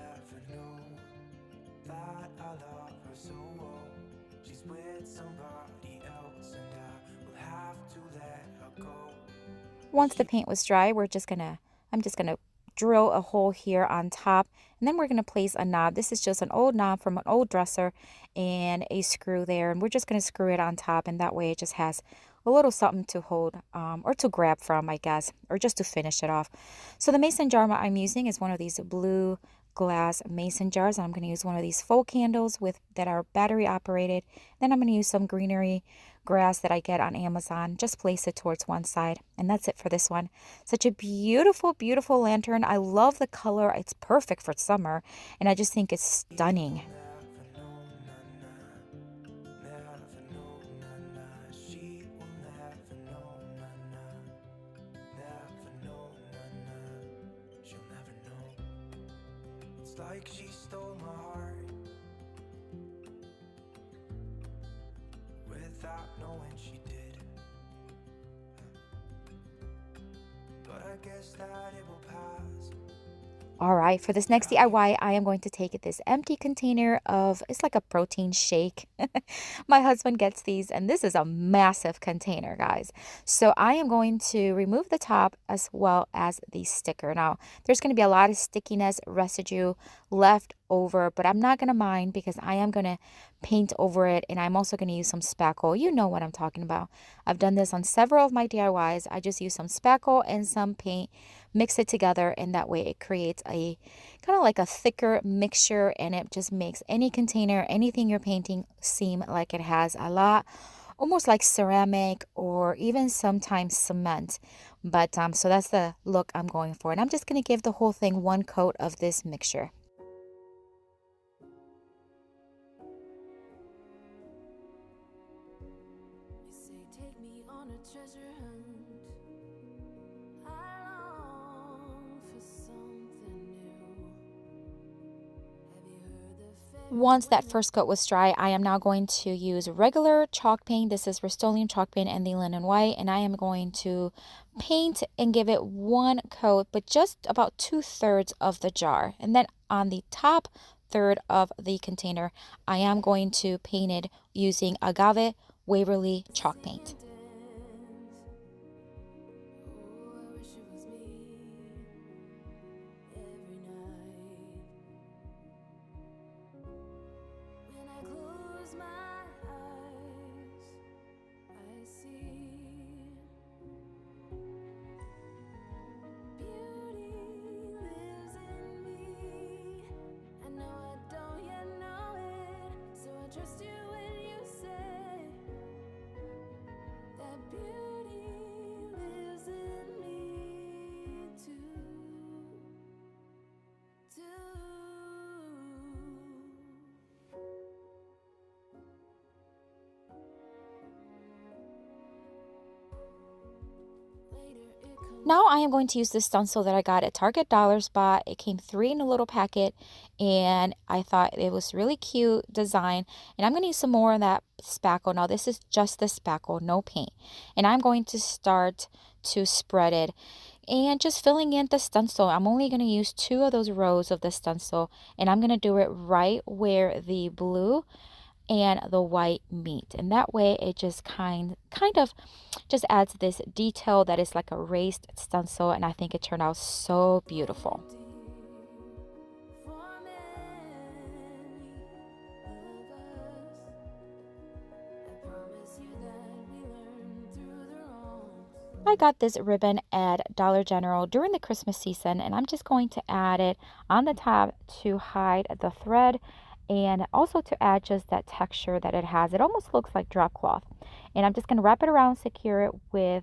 Once the paint was dry, I'm just gonna drill a hole here on top, and then we're gonna place a knob. This is just an old knob from an old dresser and a screw there, and we're just gonna screw it on top, and that way it just has a little something to hold or to grab from, I guess, or just to finish it off. So the mason jar I'm using is one of these blue glass mason jars. I'm going to use one of these faux candles that are battery operated. Then I'm going to use some greenery grass that I get on Amazon. Just place it towards one side, and that's it for this one. Such a beautiful, beautiful lantern. I love the color. It's perfect for summer, and I just think it's stunning. Like she stole my heart without knowing she did. But I guess that it will pass. All right, for this next DIY, I am going to take this empty container it's like a protein shake. My husband gets these, and this is a massive container, guys. So I am going to remove the top as well as the sticker. Now, there's going to be a lot of stickiness residue left over, but I'm not going to mind because I am going to paint over it, and I'm also going to use some spackle. You know what I'm talking about. I've done this on several of my DIYs. I just use some spackle and some paint, mix it together, and that way it creates a kind of like a thicker mixture, and it just makes any container, anything you're painting, seem like it has a lot, almost like ceramic or even sometimes cement. But so that's the look I'm going for, and I'm just going to give the whole thing one coat of this mixture. You say take me on a treasure hunt. I long for something new. Have you heard the Once that first coat was dry, I am now going to use regular chalk paint. This is Rust-Oleum chalk paint and the linen white, and I am going to paint and give it one coat, but just about 2/3 of the jar. And then on the top third of the container, I am going to paint it using Agave Waverly chalk paint. Trust you when you say Now I am going to use this stencil that I got at Target Dollar Spot. It came 3 in a little packet and I thought it was really cute design. And I'm going to use some more of that spackle. Now this is just the spackle, no paint. And I'm going to start to spread it and just filling in the stencil. I'm only going to use 2 of those rows of the stencil and I'm going to do it right where the blue and the white meet, and that way it just kind of just adds this detail that is like a raised stencil, and I think it turned out so beautiful. For many of us, I promise you that we learn through the wrongs. I got this ribbon at Dollar General during the Christmas season, and I'm just going to add it on the top to hide the thread and also to add just that texture that it has. It almost looks like drop cloth. And I'm just going to wrap it around, secure it with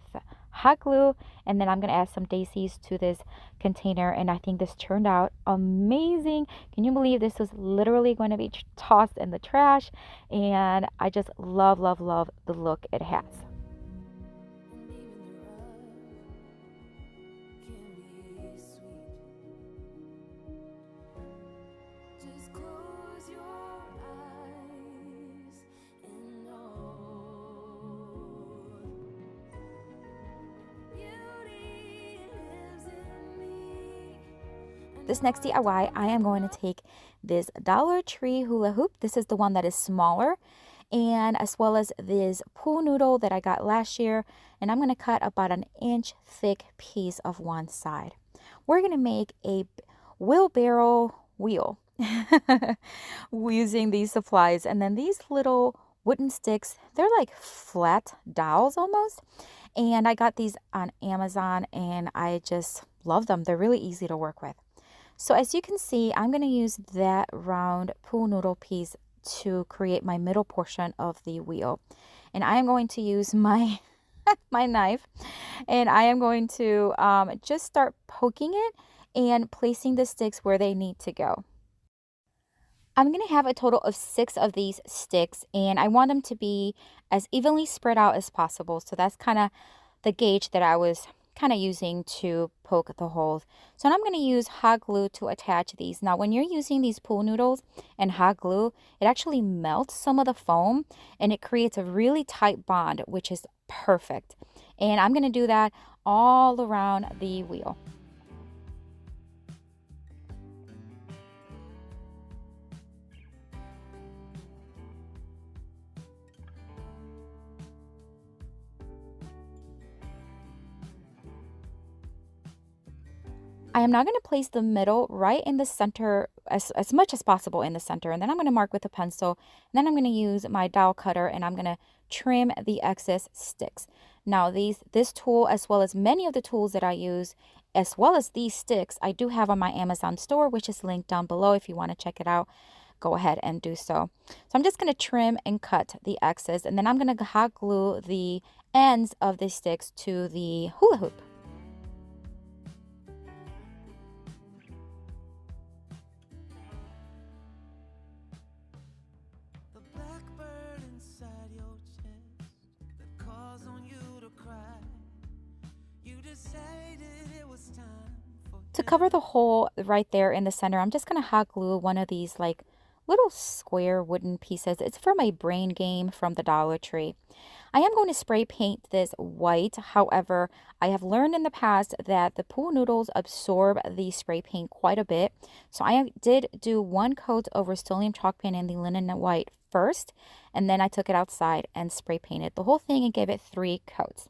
hot glue, and then I'm going to add some daisies to this container, and I think this turned out amazing. Can you believe this was literally going to be tossed in the trash? And I just love, love, love the look it has. And even the rough can be sweet. Just close your eyes and know beauty lives in me. This next DIY, I am going to take this Dollar Tree hula hoop. This is the one that is smaller, and as well as this pool noodle that I got last year, and I'm going to cut about an inch thick piece of one side. We're going to make a wheelbarrow wheel using these supplies, and then these little wooden sticks, they're like flat dowels almost, and I got these on Amazon and I just love them. They're really easy to work with. So as you can see, I'm going to use that round pool noodle piece to create my middle portion of the wheel. And I am going to use my my knife, and I am going to just start poking it and placing the sticks where they need to go. I'm going to have a total of 6 of these sticks, and I want them to be as evenly spread out as possible. So that's kind of the gauge that I was kind of using to poke the holes. So now I'm going to use hot glue to attach these. Now when you're using these pool noodles and hot glue, it actually melts some of the foam and it creates a really tight bond, which is perfect. And I'm going to do that all around the wheel. I am now going to place the middle right in the center, as much as possible in the center. And then I'm going to mark with a pencil. And then I'm going to use my dowel cutter and I'm going to trim the excess sticks. Now this tool, as well as many of the tools that I use, as well as these sticks, I do have on my Amazon store, which is linked down below. If you want to check it out, go ahead and do so. So I'm just going to trim and cut the excess. And then I'm going to hot glue the ends of the sticks to the hula hoop. To cover the hole right there in the center, I'm just going to hot glue one of these like little square wooden pieces. It's from a brain game from the Dollar Tree. I am going to spray paint this white. However, I have learned in the past that the pool noodles absorb the spray paint quite a bit. So I did do 1 coat of Rust-Oleum chalk paint in the linen white first, and then I took it outside and spray painted the whole thing and gave it 3 coats.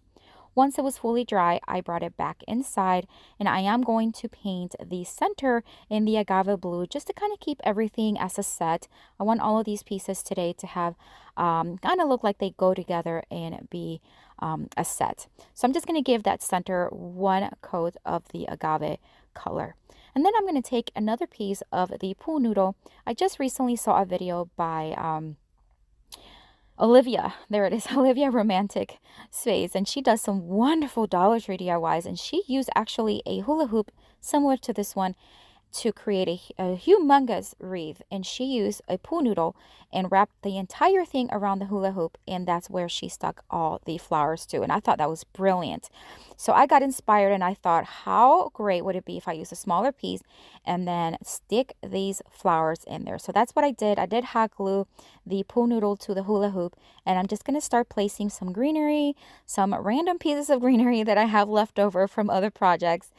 Once it was fully dry, I brought it back inside, and I am going to paint the center in the agave blue just to kind of keep everything as a set. I want all of these pieces today to have kind of look like they go together and be a set. So I'm just going to give that center 1 coat of the agave color. And then I'm going to take another piece of the pool noodle. I just recently saw a video by Olivia, there it is, Olivia Romantic Space, and she does some wonderful Dollar Tree DIYs, and she used actually a hula hoop similar to this one, to create a humongous wreath, and she used a pool noodle and wrapped the entire thing around the hula hoop, and that's where she stuck all the flowers to. And I thought that was brilliant. So I got inspired and I thought, how great would it be if I use a smaller piece and then stick these flowers in there. So that's what I did. I did hot glue the pool noodle to the hula hoop, and I'm just going to start placing some greenery, some random pieces of greenery that I have left over from other projects.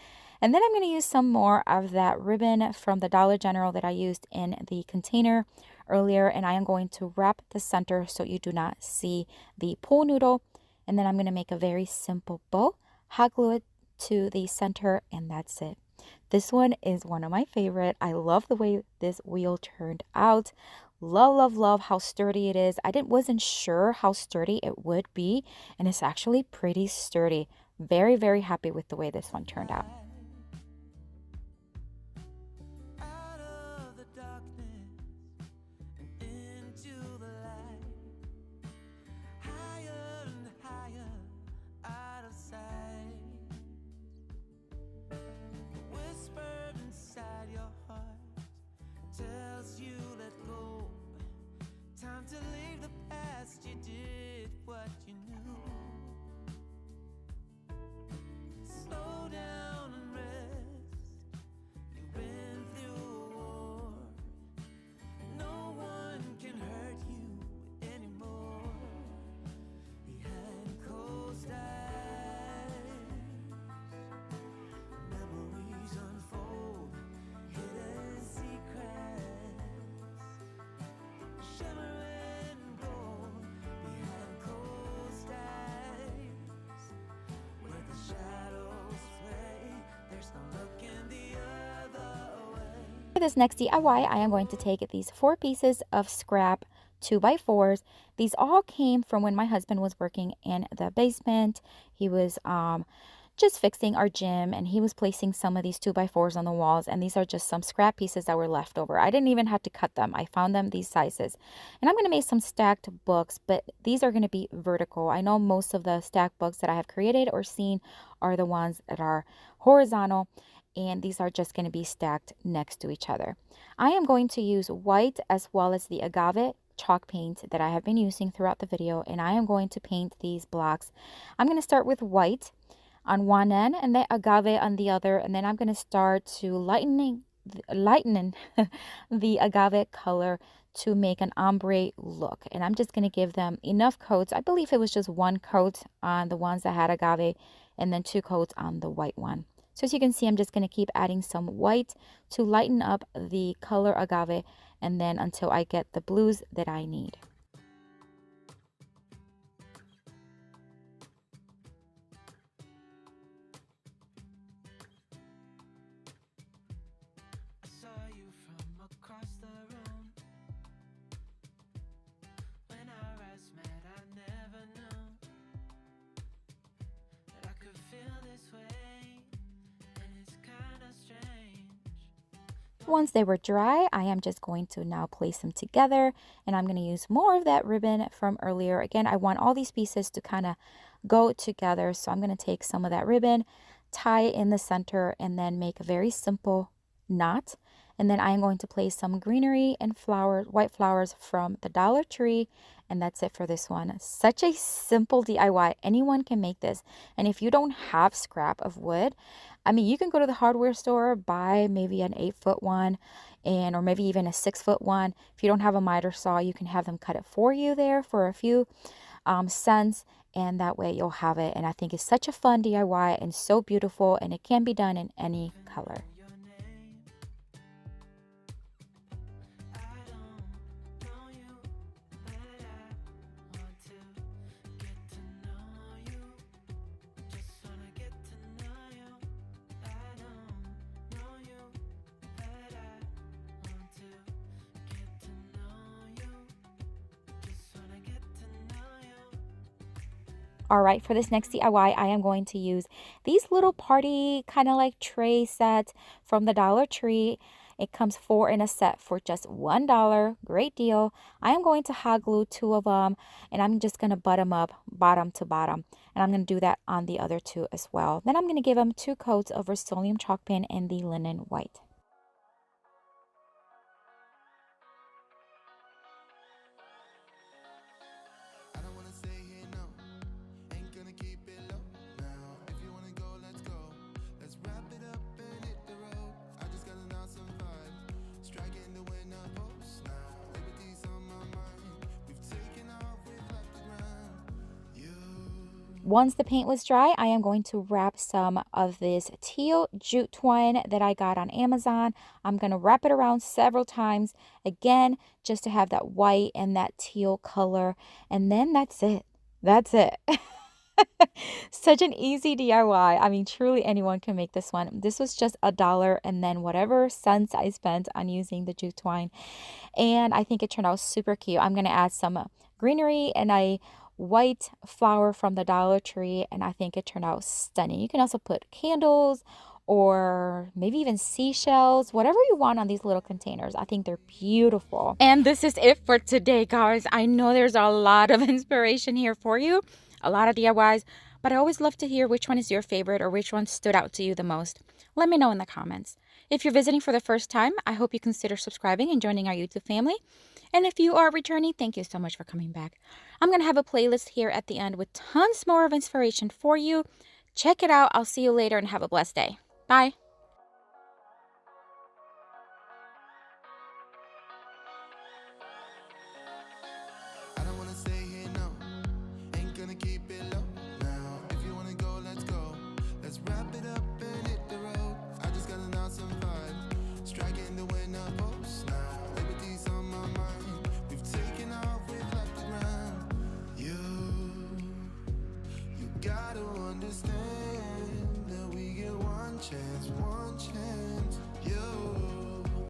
And then I'm going to use some more of that ribbon from the Dollar General that I used in the container earlier, and I am going to wrap the center so you do not see the pool noodle. And then I'm going to make a very simple bow, hot glue it to the center, and that's it. This one is one of my favorite. I love the way this wheel turned out. Love, love, love how sturdy it is. Wasn't sure how sturdy it would be, and it's actually pretty sturdy. Very, very happy with the way this one turned out. Out of the darkness and into the light, higher and higher, out of sight. The whisper inside your heart tells you let go. Time to leave the past. You did what you knew. Slow down and rest. You've been through a war. No one can hurt you anymore. Behind closed eyes, memories unfold, hidden secrets, shimmering gold. Behind closed eyes, where the shadows play, there's no looking the other way. For this next DIY, I am going to take these 4 pieces of scrap 2x4s. These all came from when my husband was working in the basement. He was just fixing our gym, and he was placing some of these 2x4s on the walls, and these are just some scrap pieces that were left over. I didn't even have to cut them. I found them these sizes. And I'm going to make some stacked books, but these are going to be vertical. I know most of the stacked books that I have created or seen are the ones that are horizontal, and these are just going to be stacked next to each other. I am going to use white as well as the agave chalk paint that I have been using throughout the video, and I am going to paint these blocks. I'm going to start with white on one end and then agave on the other, and then I'm going to start to lightening the agave color to make an ombre look. And I'm just going to give them enough coats. I believe it was just 1 coat on the ones that had agave and then 2 coats on the white one. So as you can see, I'm just going to keep adding some white to lighten up the color agave, and then until I get the blues that I need. I saw you from across the room. When our eyes met, I never knew that I could feel this way, and it's kinda strange. Once they were dry, I am just going to now place them together, and I'm going to use more of that ribbon from earlier. Again, I want all these pieces to kind of go together, so I'm going to take some of that ribbon, tie it in the center, and then make a very simple knot. And then I am going to place some greenery and flowers, white flowers from the Dollar Tree, and that's it for this one. Such a simple DIY. Anyone can make this. And if you don't have scrap of wood, I mean, you can go to the hardware store, buy maybe an 8-foot one, or maybe even a 6-foot one. If you don't have a miter saw, you can have them cut it for you there for a few cents, and that way you'll have it. And I think it's such a fun DIY and so beautiful, and it can be done in any color. All right, for this next DIY, I am going to use these little party kind of like tray sets from the Dollar Tree. It comes 4 in a set for just $1. Great deal. I am going to hot glue 2 of them, and I'm just going to butt them up bottom to bottom. And I'm going to do that on the other 2 as well. Then I'm going to give them 2 coats of Rust-Oleum chalk paint in the linen white. Once the paint was dry, I am going to wrap some of this teal jute twine that I got on Amazon. I'm going to wrap it around several times, again, just to have that white and that teal color. And then that's it. That's it. Such an easy DIY. I mean, truly anyone can make this one. This was just $1 and then whatever cents I spent on using the jute twine. And I think it turned out super cute. I'm going to add some greenery and a white flower from the Dollar Tree, and I think it turned out stunning. You can also put candles or maybe even seashells, whatever you want on these little containers. I think they're beautiful. And this is it for today, guys. I know there's a lot of inspiration here for you, a lot of DIYs, but I always love to hear which one is your favorite or which one stood out to you the most. Let me know in the comments. If you're visiting for the first time, I hope you consider subscribing and joining our YouTube family. And if you are returning, thank you so much for coming back. I'm going to have a playlist here at the end with tons more of inspiration for you. Check it out. I'll see you later and have a blessed day. Bye. I don't wanna stay here, no. Ain't gonna keep it low now. If you wanna go, let's go. Let's wrap it up and hit the road. I just got an awesome vibe. Striking the winner post now. Liberty's on my mind. We've taken off, we've left the ground. You gotta understand that we get one chance, one chance.